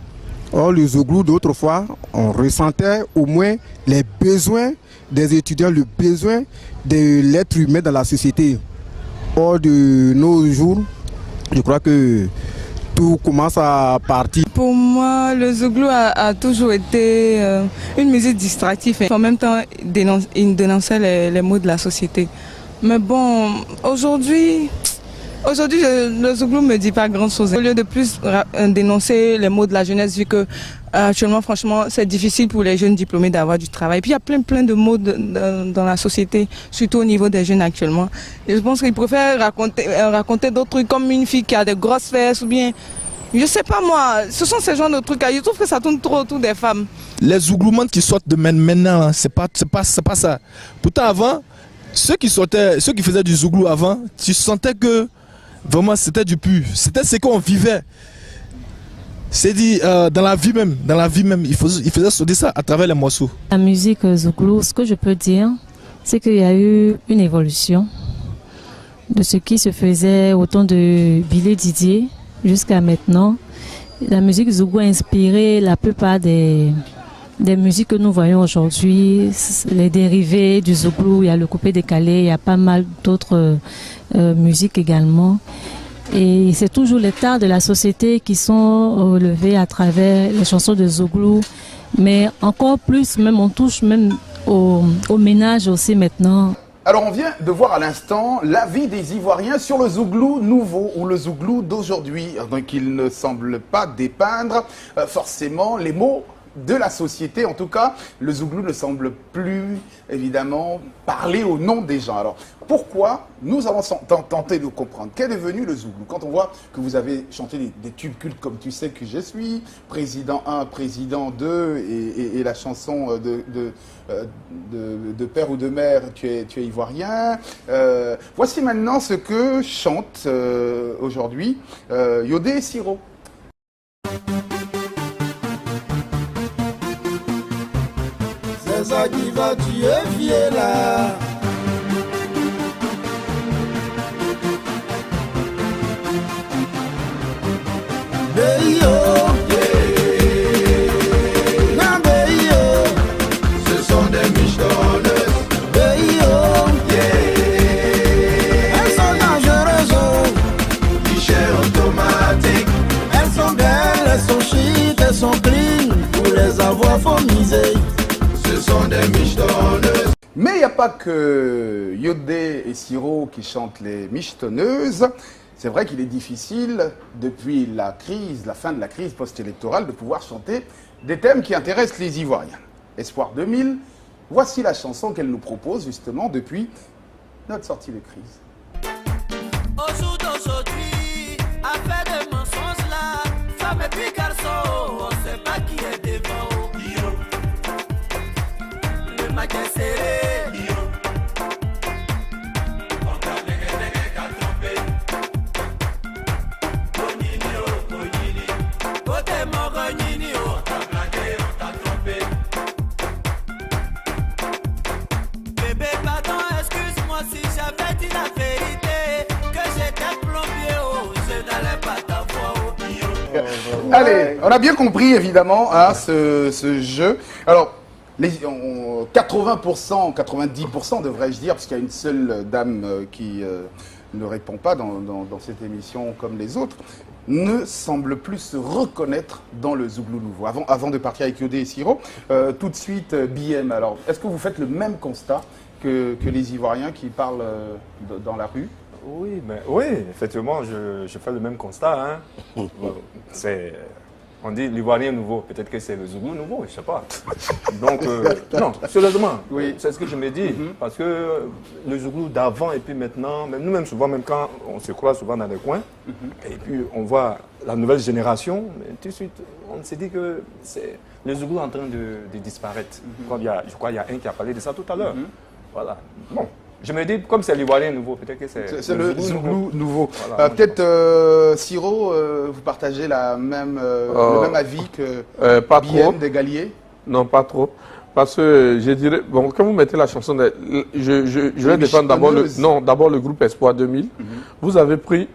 Or, le zouglou d'autrefois, on ressentait au moins les besoins des étudiants, le besoin de l'être humain dans la société. Or, de nos jours, je crois que tout commence à partir. Pour moi, le zouglou a toujours été une musique distractive et en même temps, il dénonçait les maux de la société. Mais bon, aujourd'hui, le zouglou ne me dit pas grand-chose. Au lieu de plus dénoncer les maux de la jeunesse, vu que actuellement, franchement, c'est difficile pour les jeunes diplômés d'avoir du travail. Puis il y a plein de maux dans la société, surtout au niveau des jeunes actuellement. Et je pense qu'ils préfèrent raconter d'autres trucs comme une fille qui a des grosses fesses ou bien... Je sais pas moi, ce sont ces genres de trucs. Je trouve que ça tourne trop autour des femmes. Les zougloumantes qui sortent de maintenant, c'est pas ça. Pourtant avant, ceux qui faisaient du zouglou avant, tu sentais que vraiment c'était du pur. C'était ce qu'on vivait. C'est dit, dans la vie même, il faisait sonner ça à travers les morceaux. La musique Zouglou, ce que je peux dire, c'est qu'il y a eu une évolution de ce qui se faisait au temps de Billy Didier jusqu'à maintenant. La musique Zouglou a inspiré la plupart des musiques que nous voyons aujourd'hui, les dérivés du Zouglou, il y a le coupé décalé, il y a pas mal d'autres musiques également. Et c'est toujours les tares de la société qui sont relevés à travers les chansons de Zouglou, mais encore plus, même on touche même au ménage aussi maintenant. Alors on vient de voir à l'instant l'avis des Ivoiriens sur le Zouglou nouveau ou le Zouglou d'aujourd'hui. Donc il ne semble pas dépeindre forcément les mots de la société. En tout cas, le Zouglou ne semble plus, évidemment, parler au nom des gens. Alors, pourquoi? Nous allons tenter de comprendre. Qu'est devenu le Zouglou? Quand on voit que vous avez chanté des tubes cultes comme Tu sais que je suis, Président 1, Président 2 et la chanson de père ou de mère, tu es ivoirien. Voici maintenant ce que chante aujourd'hui Yodé et Siro. C'est ça qui va tuer Viela. Beyo, non Beyo, ce sont des michetonneuses. Beyo, elles sont dangereuses. Guichet automatique. Elles sont belles, elles sont chic, elles sont clean. Pour les avoir, faut miser. Ce sont des michetonneuses. Mais il n'y a pas que Yodé et Siro qui chantent les michetonneuses. C'est vrai qu'il est difficile, depuis la fin de la crise post-électorale, de pouvoir chanter des thèmes qui intéressent les Ivoiriens. Espoir 2000, voici la chanson qu'elle nous propose justement depuis notre sortie de crise. Au jour d'aujourd'hui, après des mensonges là, femme et puis garçon, on sait pas qui est devant. Le matin serré. Allez, on a bien compris évidemment hein, ce jeu. Alors, 80%, 90% devrais-je dire, parce qu'il y a une seule dame qui ne répond pas dans cette émission comme les autres, ne semble plus se reconnaître dans le Zouglou nouveau. Avant de partir avec Yodé et Siro, tout de suite BM. Alors, est-ce que vous faites le même constat que les Ivoiriens qui parlent dans la rue? Oui, effectivement, je fais le même constat. Hein. On dit l'Ivoirien nouveau, peut-être que c'est le Zouglou nouveau, je ne sais pas. Donc, non, sérieusement, oui. C'est ce que je me dis. Parce que le Zouglou d'avant et puis maintenant, même nous-mêmes, souvent, même quand on se croise souvent dans des coins, et puis on voit la nouvelle génération, mais tout de suite, on s'est dit que c'est le Zouglou en train de disparaître. Comme je crois qu'il y a un qui a parlé de ça tout à l'heure. Voilà. Bon. Je me dis, comme c'est l'Ivoirien nouveau, peut-être que c'est le Zouglou nouveau. Voilà, peut-être, Siro, vous partagez le même avis que pas BM trop. des Galliers? Non, pas trop. Parce que je dirais, bon, quand vous mettez la chanson, je vais défendre d'abord le groupe Espoir 2000. Vous avez pris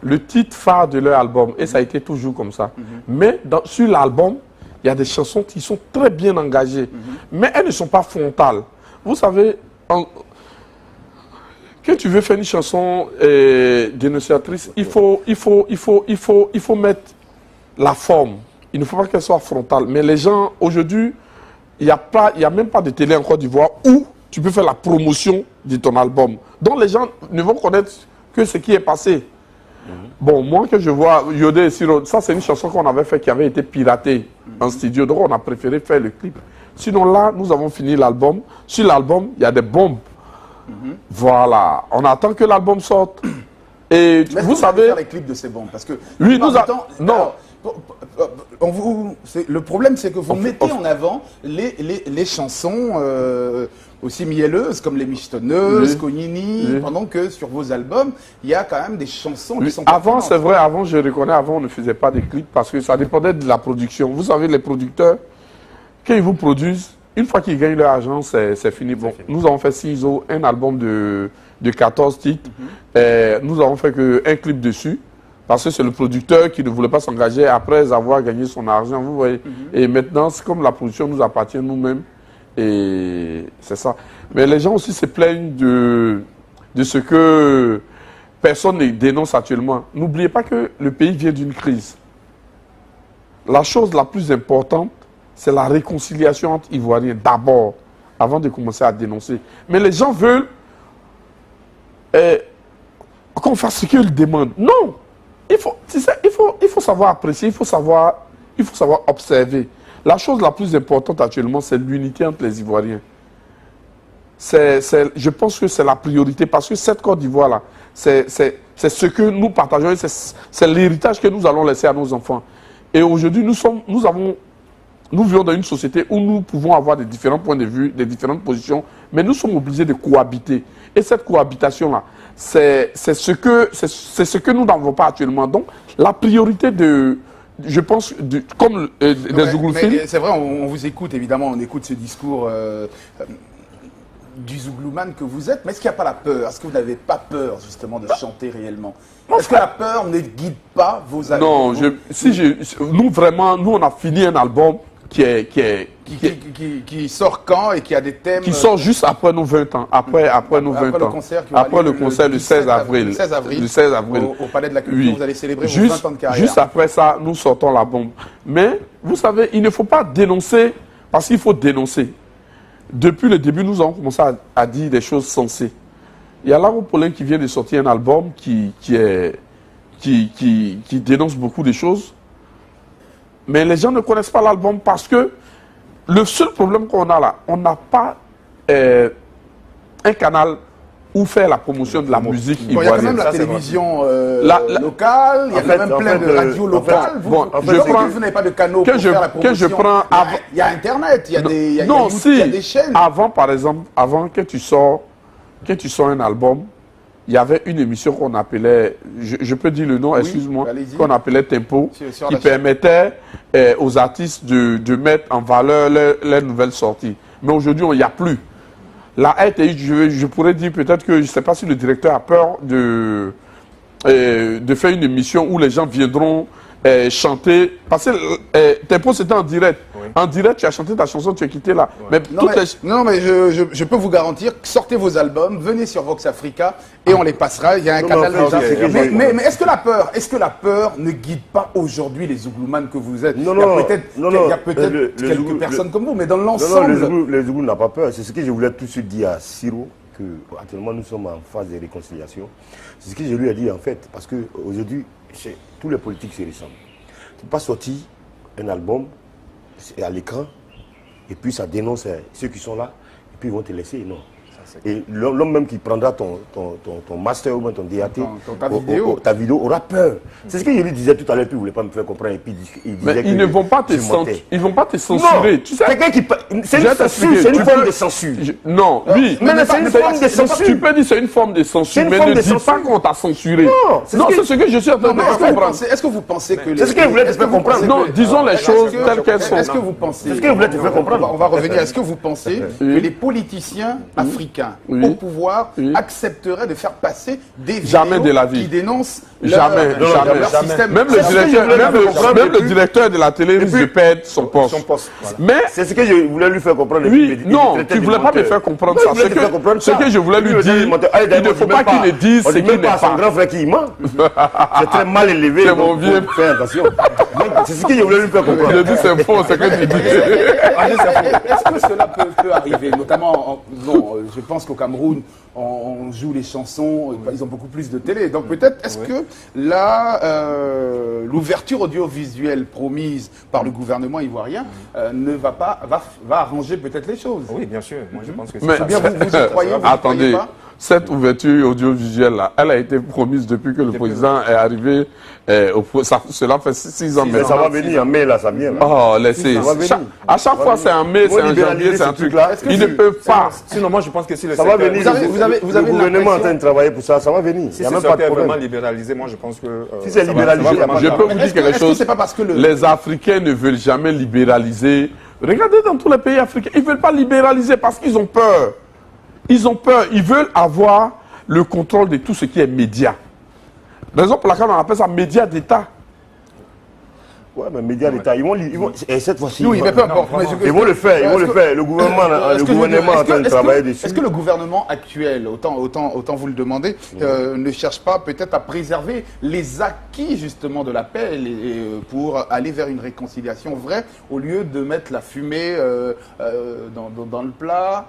le titre phare de leur album et ça a été toujours comme ça. Mais sur l'album, il y a des chansons qui sont très bien engagées. Mais elles ne sont pas frontales. Vous savez, quand tu veux faire une chanson dénonciatrice, il faut mettre la forme. Il ne faut pas qu'elle soit frontale. Mais les gens, aujourd'hui, il n'y a même pas de télé en Côte d'Ivoire où tu peux faire la promotion de ton album. Donc les gens ne vont connaître que ce qui est passé. Bon, moi que je vois Yodé et Siro, ça c'est une chanson qu'on avait fait qui avait été piratée en studio. Donc on a préféré faire le clip. Sinon là, nous avons fini l'album. Sur l'album, il y a des bombes. Voilà, on attend que l'album sorte. Et mais vous savez faire les clips de ces bombes parce que oui, non. Le problème, c'est que vous mettez en avant les chansons aussi mielleuses, comme Les Michetonneuses, Oui. Cognini, Oui. pendant que sur vos albums, il y a quand même des chansons qui Oui, sont avant, pertinentes. c'est vrai, avant, je reconnais, avant, on ne faisait pas des clips parce que ça dépendait de la production. Vous savez, les producteurs, quand ils vous produisent, une fois qu'ils gagnent leur argent, c'est fini. Bon, nous avons fait CISO, un album de 14 titres. Nous avons fait qu'un clip dessus parce que c'est le producteur qui ne voulait pas s'engager après avoir gagné son argent, vous voyez. Et maintenant, c'est comme la production nous appartient nous-mêmes. Et c'est ça. Mais les gens aussi se plaignent de ce que personne ne dénonce actuellement. N'oubliez pas que le pays vient d'une crise. La chose la plus importante, c'est la réconciliation entre Ivoiriens d'abord, avant de commencer à dénoncer. Mais les gens veulent qu'on fasse ce qu'ils demandent. Non! Il faut savoir apprécier, il faut savoir observer. La chose la plus importante actuellement, c'est l'unité entre les Ivoiriens. Je pense que c'est la priorité parce que cette Côte d'Ivoire-là, c'est ce que nous partageons, c'est l'héritage que nous allons laisser à nos enfants. Et aujourd'hui, nous vivons dans une société où nous pouvons avoir des différents points de vue, des différentes positions, mais nous sommes obligés de cohabiter. Et cette cohabitation-là, c'est ce que nous n'avons pas actuellement. Donc, la priorité je pense, comme des Zouglouphiles. C'est vrai, on vous écoute, évidemment, on écoute ce discours du Zouglouman que vous êtes, mais est-ce qu'il n'y a pas la peur? Est-ce que vous n'avez pas peur, justement, de chanter réellement? Est-ce que la peur ne guide pas vos albums? Non, nous, on a fini un album qui sort quand et qui a des thèmes... Qui sort juste après nos 20 ans. Après nos 20 ans. Après le concert le 16 avril. Le 16 avril. Au Palais de la Culture, vous allez célébrer vos 20 ans de carrière. Juste après ça, nous sortons la bombe. Mais, vous savez, il ne faut pas dénoncer, parce qu'il faut dénoncer. Depuis le début, nous avons commencé à dire des choses sensées. Il y a Laro Paulin qui vient de sortir un album qui dénonce beaucoup de choses. Mais les gens ne connaissent pas l'album parce que le seul problème qu'on a là, on n'a pas un canal où faire la promotion de la musique ivoirienne. Il y a quand même la télévision locale, il y a quand même plein de radios locales. Vous n'avez pas de canaux pour faire la promotion. Il y a Internet, il y a des chaînes. Avant, par exemple, quand tu sors un album, il y avait une émission qu'on appelait, je peux dire le nom, excuse-moi, qu'on appelait Tempo, qui permettait aux artistes de mettre en valeur leurs nouvelles sorties. Mais aujourd'hui, il n'y a plus. La RTI, je pourrais dire peut-être que, je ne sais pas si le directeur a peur de faire une émission où les gens viendront chanter. Parce que Tempo, c'était en direct. Oui. En direct, tu as chanté ta chanson, tu es quitté là. Ouais. Mais je peux vous garantir, sortez vos albums, venez sur Vox Africa et on les passera. Il y a un canal déjà. Mais est-ce que la peur ne guide pas aujourd'hui les Zouglouman que vous êtes? Il y a peut-être quelques personnes comme vous, mais dans l'ensemble. Non, les Zouglous n'ont pas peur. C'est ce que je voulais tout de suite dire à Siro, que actuellement nous sommes en phase de réconciliation. C'est ce que je lui ai dit en fait, parce qu'aujourd'hui, tous les politiques se ressemblent. Tu n'as pas sorti un album à l'écran et puis ça dénonce ceux qui sont là et puis ils vont te laisser. Non. Et l'homme même qui prendra ton master ou ton DAT, ta vidéo aura peur. C'est ce que je lui disais tout à l'heure, puis il ne voulait pas me faire comprendre. Et puis il disait ils ne vont pas te censurer. Non, tu sais, c'est une forme de censure. Non, oui. Mais c'est une forme de censure. Tu peux dire c'est une forme de censure, mais ne dis pas qu'on t'a censuré. Non, c'est ce que je suis en train de comprendre. Est-ce que vous pensez que... C'est ce que je voulais te faire comprendre. Non, disons les choses telles qu'elles sont. Est-ce que vous pensez... C'est ce que je voulais te faire comprendre. On va revenir. Est-ce que vous pensez que les politiciens africains au pouvoir accepterait de faire passer des vidéos qui dénoncent leur système. Même le directeur de la télé risque de perdre son poste. Mais c'est ce que je voulais lui faire comprendre. Oui, non, tu ne voulais pas me faire comprendre ça. Ce que je voulais lui dire, il ne faut pas qu'il le dise ce qu'il n'est pas. C'est son grand frère qui ment. C'est très mal élevé. C'est mon vieux. Fais attention. C'est ce que je voulais lui faire comprendre. Je dis c'est faux, c'est ce que tu dis. Est-ce que cela peut arriver, notamment, je pense qu'au Cameroun, on joue les chansons, ils ont beaucoup plus de télé. Donc peut-être, est-ce que là, l'ouverture audiovisuelle promise par le gouvernement ivoirien va arranger peut-être les choses? Oui, bien sûr. Moi, je pense que c'est ça. Bien, vous y croyez, attendez, cette ouverture audiovisuelle-là, elle a été promise depuis que le président est arrivé. Cela fait 6 ans Mais maintenant. ça va venir en mai, là, ça vient. Là. Oh, laissez. À chaque fois, c'est en mai, c'est en janvier, c'est un truc. Ils ne peuvent pas. Sinon, moi, je pense que si le ça va venir. Vous avez le gouvernement en train de travailler pour ça, ça va venir. Si c'est vraiment libéralisé, moi, je pense que... Si c'est libéralisé, je peux vous dire quelque chose. Les Africains ne veulent jamais libéraliser. Regardez dans tous les pays africains, ils ne veulent pas libéraliser parce qu'ils ont peur. Ils ont peur. Ils veulent avoir le contrôle de tout ce qui est média. Raison pour laquelle on appelle ça média d'État. Ouais, mais médias d'État, ils vont et cette fois-ci, ils vont le faire, Le gouvernement est en train de travailler dessus. Est-ce que le gouvernement actuel, autant vous le demandez, ne cherche pas peut-être à préserver les acquis justement de la paix pour aller vers une réconciliation vraie, au lieu de mettre la fumée dans le plat?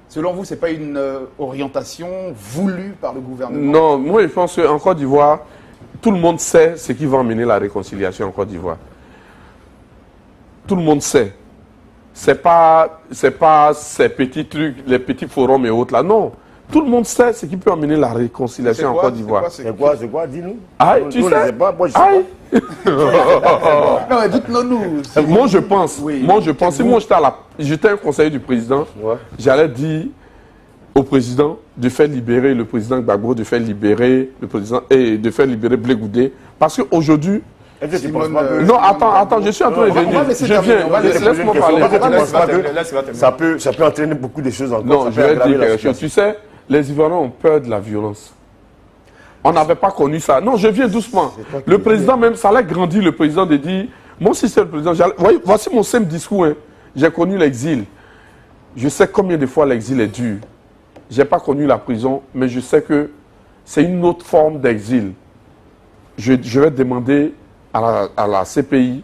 Selon vous, ce n'est pas une orientation voulue par le gouvernement? Non, moi je pense qu'en Côte d'Ivoire, tout le monde sait ce qui va amener la réconciliation en Côte d'Ivoire. Tout le monde sait. C'est pas ces petits trucs, les petits forums et autres là. Non. Tout le monde sait ce qui peut amener la réconciliation en Côte d'Ivoire. C'est quoi? Dis-nous. Ah, tu sais? Moi, je sais pas. Non, mais dites-nous. Moi, je pense. Si moi, j'étais un conseiller du président, j'allais dire au président de faire libérer le président Gbagbo, de faire libérer le président et de faire libérer Blé Goudé. Parce qu'aujourd'hui, non, attends, je suis en train de venir. Laisse-moi parler. Ça peut entraîner beaucoup de choses encore. Non, je vais dire quelque chose. Tu sais, les Ivoiriens ont peur de la violence. On n'avait pas connu ça. Non, je viens doucement. Le président même, ça l'a grandi, le président, de dire, moi si c'est le président, voici mon simple discours. J'ai connu l'exil. Je sais combien de fois l'exil est dur. Je n'ai pas connu la prison, mais je sais que c'est une autre forme d'exil. Je vais demander à la CPI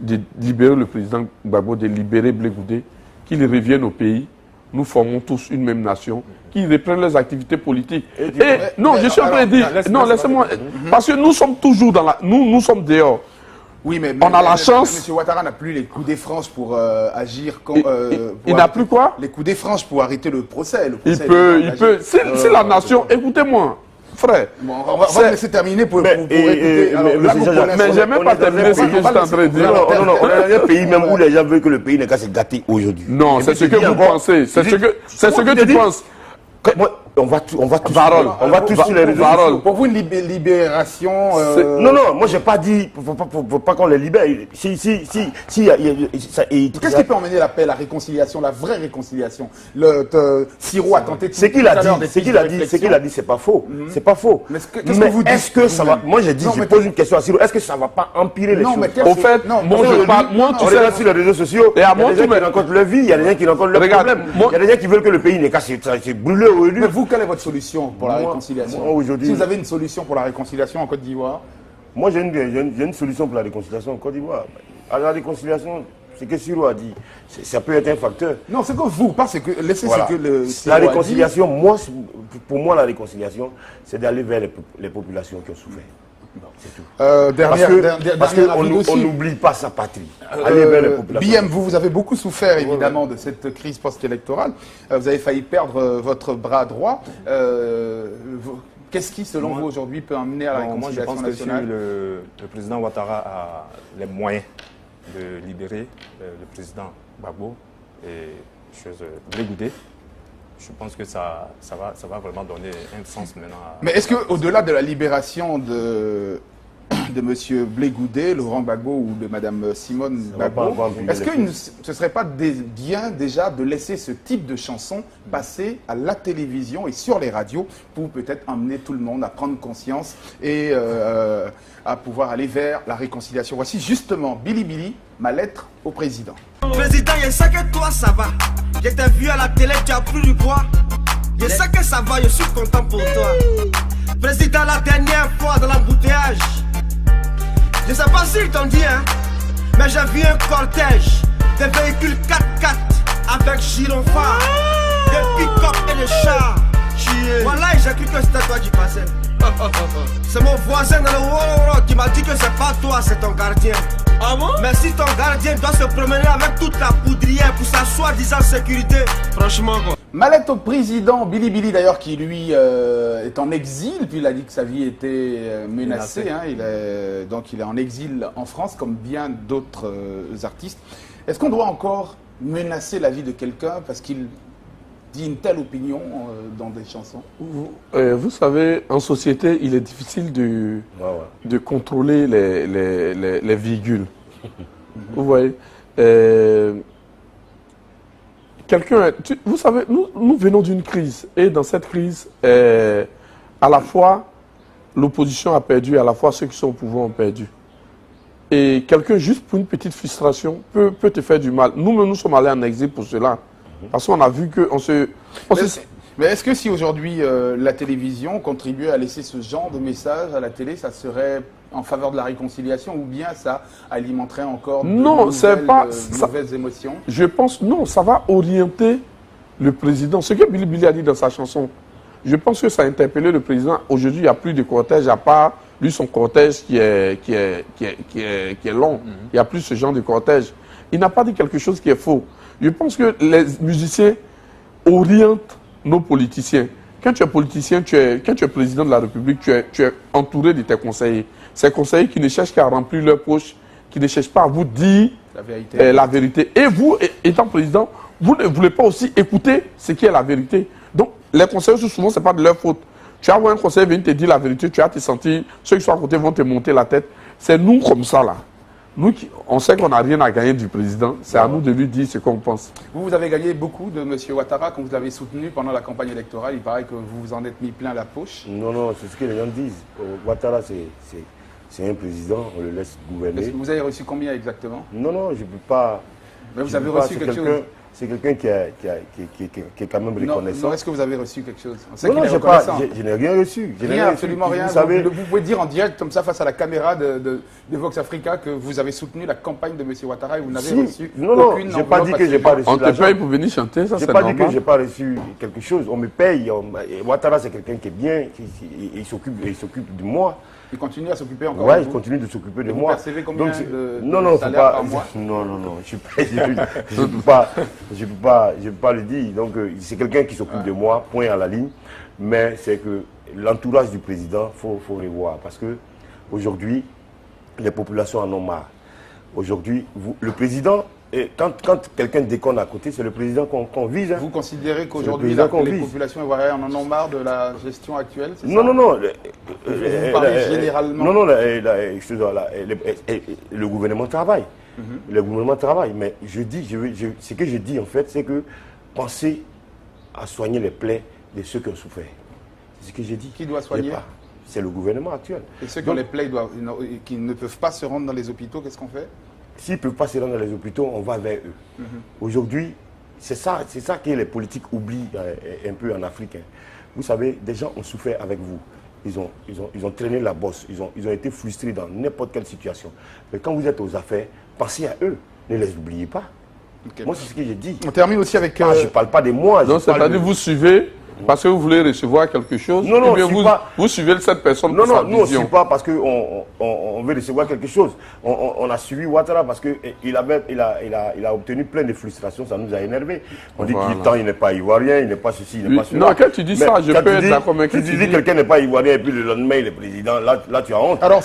de libérer le président Gbagbo, de libérer Blé Goudé, qu'il revienne au pays. Nous formons tous une même nation, qu'ils reprennent leurs activités politiques. Je suis en train de dire, non, laissez-moi, parce que nous sommes toujours dans la... Nous sommes dehors. Oui, mais on a la chance. M. Ouattara n'a plus les coups des franges pour agir. Il n'a plus quoi? Les coups des franges pour arrêter le procès. Il peut. Si la nation, écoutez-moi, frère. Bon, on va laisser terminer pour écouter. Mais j'ai même pas terminé ce que je suis en train de dire. Non, on est dans un pays même où les gens veulent que le pays n'est qu'à se gâter aujourd'hui. Non, c'est ce que vous pensez. C'est ce que tu penses. On va tous sur les réseaux sociaux. Pour vous, une libération... Non, moi j'ai pas dit, faut pas qu'on les libère. Qu'est-ce qui peut emmener la paix, la réconciliation, la vraie réconciliation? Siro a tenté de... Ce qu'il a dit, c'est pas faux. C'est pas faux. Mais qu'est-ce que vous dites? Est-ce que ça va... Moi j'ai dit, je pose une question à Siro, est-ce que ça va pas empirer les choses? Au fait, moi tu sais, sur les réseaux sociaux, il y a des gens qui rencontrent leur vie, il y a des gens qui rencontrent leur problème. Il y a des gens qui veulent que le pays n'est qu'à se brûler au lieu. Vous, quelle est votre solution pour la réconciliation? Si vous avez une solution pour la réconciliation en Côte d'Ivoire? Moi, j'ai une solution pour la réconciliation en Côte d'Ivoire. La réconciliation, c'est que Siro a dit, ça peut être un facteur. Non, c'est que vous, parce que laissez ce que le Siro la réconciliation, pour moi, la réconciliation, c'est d'aller vers les populations qui ont souffert. C'est tout. Parce qu'on n'oublie pas sa patrie. Aller vers les populations. BM, vous avez beaucoup souffert évidemment de cette crise post-électorale. Vous avez failli perdre votre bras droit. Qu'est-ce qui, selon vous, aujourd'hui, peut amener à la réconciliation nationale? Moi, je pense que si le président Ouattara a les moyens de libérer le président Gbagbo et Blé Goudé, je pense que ça va vraiment donner un sens maintenant. Mais est-ce qu'au-delà de la libération de M. Blé Goudé, Laurent Gbagbo ou de Mme Simone Gbagbo, est-ce que ce ne serait pas bien déjà de laisser ce type de chanson passer à la télévision et sur les radios pour peut-être amener tout le monde à prendre conscience et à pouvoir aller vers la réconciliation? Voici justement Billy Billy, ma lettre au président. Président, je sais que toi ça va. Je t'ai vu à la télé, tu as pris du poids. Je sais que ça va, je suis content pour toi. Président, la dernière fois dans l'embouteillage, je sais pas s'ils t'ont dit, mais j'ai vu un cortège de véhicules 4x4 avec gyrophare, des pick-up et des chars. chier. Voilà, j'ai cru que c'était toi qui passais. C'est mon voisin dans le Woro qui m'a dit que c'est pas toi, c'est ton gardien. Ah bon? Mais si ton gardien doit se promener avec toute la poudrière pour sa soi-disant sécurité, franchement quoi. Mallette au président, Billy Billy d'ailleurs qui lui est en exil, puis il a dit que sa vie était menacée, hein, donc il est en exil en France comme bien d'autres artistes. Est-ce qu'on doit encore menacer la vie de quelqu'un parce qu'il dit une telle opinion dans des chansons? Vous savez, en société, il est difficile de contrôler les virgules. Vous voyez, vous savez, nous venons d'une crise. Et dans cette crise, à la fois, l'opposition a perdu, à la fois ceux qui sont au pouvoir ont perdu. Et quelqu'un, juste pour une petite frustration, peut te faire du mal. Nous sommes allés en exil pour cela. Parce qu'on a vu qu'on se... Mais est-ce que si aujourd'hui la télévision contribuait à laisser ce genre de message à la télé, ça serait en faveur de la réconciliation ou bien ça alimenterait encore de mauvaises émotions? Je pense, non, ça va orienter le président. Ce que Billy Billy a dit dans sa chanson, je pense que ça a interpellé le président. Aujourd'hui, il n'y a plus de cortège, à part lui, son cortège qui est long. Il n'y a plus ce genre de cortège. Il n'a pas dit quelque chose qui est faux. Je pense que les musiciens orientent nos politiciens. Quand tu es politicien, quand tu es président de la République, tu es entouré de tes conseillers. Ces conseillers qui ne cherchent qu'à remplir leur poche, qui ne cherchent pas à vous dire la vérité. Et vous, étant président, vous ne voulez pas aussi écouter ce qui est la vérité. Donc, les conseillers, souvent, ce n'est pas de leur faute. Tu vas voir un conseiller venir te dire la vérité, tu vas te sentir, ceux qui sont à côté vont te monter la tête. C'est nous comme ça, là. Nous, on sait qu'on n'a rien à gagner du président. C'est à nous de lui dire ce qu'on pense. Vous avez gagné beaucoup de M. Ouattara quand vous l'avez soutenu pendant la campagne électorale. Il paraît que vous vous en êtes mis plein la poche. Non, c'est ce que les gens disent. Ouattara, c'est un président, on le laisse gouverner. Vous avez reçu combien exactement? Non, je ne peux pas. Mais vous avez reçu quelque chose? C'est quelqu'un qui est quand même reconnaissant. Non, est-ce que vous avez reçu quelque chose? Non, je n'ai rien reçu. Rien, absolument rien. Vous pouvez dire en direct, comme ça, face à la caméra de Vox Africa, que vous avez soutenu la campagne de M. Ouattara et vous n'avez reçu aucune enveloppe. Je n'ai pas dit que je n'ai pas reçu. On te paye pour venir chanter, ça c'est normal. Je n'ai pas dit que je n'ai pas reçu quelque chose. On me paye. Ouattara, c'est quelqu'un qui est bien, il s'occupe de moi. Il continue à s'occuper encore de vous? Oui, il continue de s'occuper de moi. Vous percevez combien de salaire par mois? Non, je ne peux pas le dire. Donc, c'est quelqu'un qui s'occupe de moi, point à la ligne. Mais c'est que l'entourage du président, il faut revoir. Parce qu'aujourd'hui, les populations en ont marre. Aujourd'hui, le président, quand quelqu'un déconne à côté, c'est le président qu'on vise. Hein. Vous considérez qu'aujourd'hui, les populations ivoiriennes en ont marre de la gestion actuelle? Non. Vous parlez généralement? Non, le gouvernement travaille. Le gouvernement travaille. Mais ce que je dis en fait, c'est que pensez à soigner les plaies de ceux qui ont souffert. C'est ce que j'ai dit. Qui doit soigner? C'est le gouvernement actuel. Et ceux qui ont les plaies, qui ne peuvent pas se rendre dans les hôpitaux, qu'est-ce qu'on fait? S'ils ne peuvent pas se rendre dans les hôpitaux, on va vers eux. Aujourd'hui, c'est ça que les politiques oublient un peu en Afrique. Hein. Vous savez, des gens ont souffert avec vous. Ils ont traîné la bosse. Ils ont été frustrés dans n'importe quelle situation. Mais quand vous êtes aux affaires, pensez à eux. Ne les oubliez pas. Moi, c'est ce que j'ai dit. On termine aussi avec... je ne parle pas de moi. Donc, c'est-à-dire vous suivez... Parce que vous voulez recevoir quelque chose? Non, vous suivez cette personne pour sa vision. Nous, on ne suit pas parce qu'on veut recevoir quelque chose. On a suivi Ouattara parce qu'il a obtenu plein de frustrations, ça nous a énervé. On dit qu'il n'est pas ivoirien, il n'est pas ceci, il n'est pas cela. Non, quand tu dis ça, je peux être d'accord. Tu dis que quelqu'un n'est pas ivoirien et puis le lendemain, il est président, là tu as honte. Alors,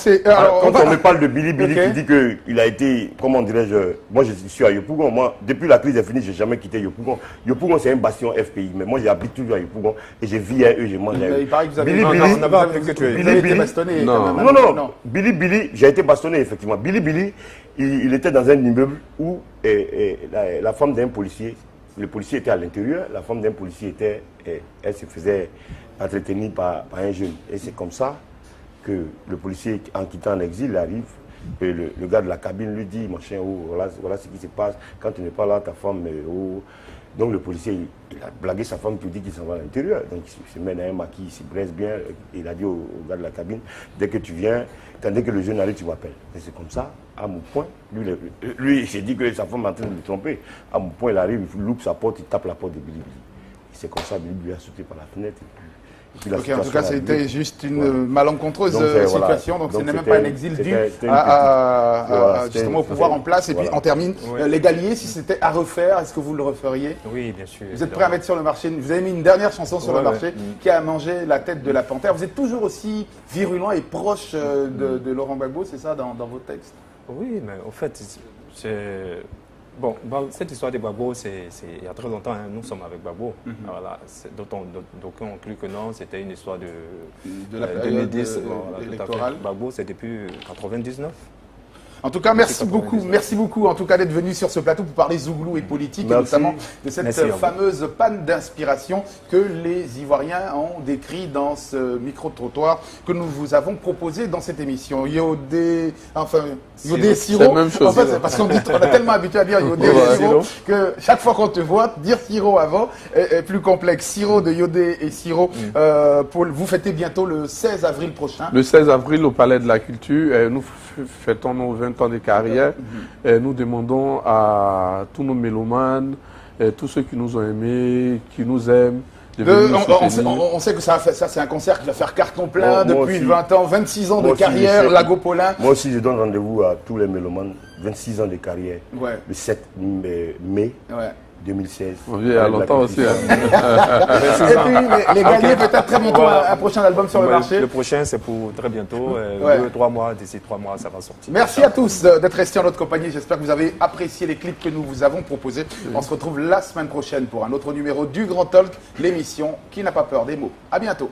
quand on me parle de Billy Billy qui dit qu'il a été, comment dirais-je, moi je suis à Yopougon. Moi, depuis la crise est finie, je n'ai jamais quitté Yopougon. Yopougon, c'est un bastion FPI, mais moi j'habite toujours à Yopougon. Et je vis à eux, je mange à eux. Il paraît que vous avez été bastonné. Non. Billy Billy, j'ai été bastonné effectivement. Billy Billy, il était dans un immeuble où la femme d'un policier, le policier était à l'intérieur, la femme d'un policier elle se faisait entretenir par un jeune. Et c'est comme ça que le policier, en quittant l'exil, il arrive. Et le gars de la cabine lui dit, machin, voilà ce qui se passe. Quand tu n'es pas là, ta femme, Donc le policier, il a blagué sa femme pour dire qu'il s'en va à l'intérieur. Donc il se met dans un maquis, il se braise bien. Il a dit au gars de la cabine, dès que tu viens, dès que le jeune arrive, tu m'appelles. Et c'est comme ça, à mon point, lui il s'est dit que sa femme est en train de me tromper. À mon point, il arrive, il loupe sa porte, il tape la porte de Billy Billy. c'est comme ça, il lui a sauté par la fenêtre. Ok, en tout cas, c'était juste une malencontreuse situation, donc ce n'est même pas un exil dû justement au pouvoir en place. Et puis on termine, les Galliers, si c'était à refaire, est-ce que vous le referiez? Oui, bien sûr. Vous êtes prêt à mettre sur le marché, vous avez mis une dernière chanson sur le marché qui a mangé la tête de la panthère. Vous êtes toujours aussi virulent et proche de Laurent Gbagbo, c'est ça, dans vos textes? Oui, mais en fait, c'est... Bon, cette histoire de Gbagbo, c'est il y a très longtemps, hein, nous sommes avec Gbagbo. Voilà, d'aucuns ont cru que non, c'était une histoire de la période 2010 électorale. Gbagbo, c'est depuis 99. En tout cas, merci beaucoup en tout cas d'être venu sur ce plateau pour parler zouglou et politique, et notamment de cette fameuse panne d'inspiration que les Ivoiriens ont décrit dans ce micro-trottoir que nous vous avons proposé dans cette émission. Yodé Siro, en fait, c'est parce qu'on a tellement habitué à dire Yodé Siro que chaque fois qu'on te voit, dire Siro avant est plus complexe. Siro de Yodé et Siro, vous fêtez bientôt le 16 avril prochain. Le 16 avril au Palais de la Culture, nous fêtons nos 20 ans de carrière. Nous demandons à tous nos mélomanes, tous ceux qui nous ont aimés, qui nous aiment, on sait que ça c'est un concert qui va faire carton plein depuis 20 ans, 26 ans de carrière, Lago Paulin. Moi aussi, je donne rendez-vous à tous les mélomanes, 26 ans de carrière, le 7 mai. 2016. Il y a longtemps aussi. Et puis les Galliers, peut-être très bientôt un prochain album sur le marché. Le prochain, c'est pour très bientôt. 2-3 mois, d'ici 3 mois, ça va sortir. Merci à tous d'être restés en notre compagnie. J'espère que vous avez apprécié les clips que nous vous avons proposés. On se retrouve la semaine prochaine pour un autre numéro du Grand Talk, l'émission qui n'a pas peur des mots. À bientôt.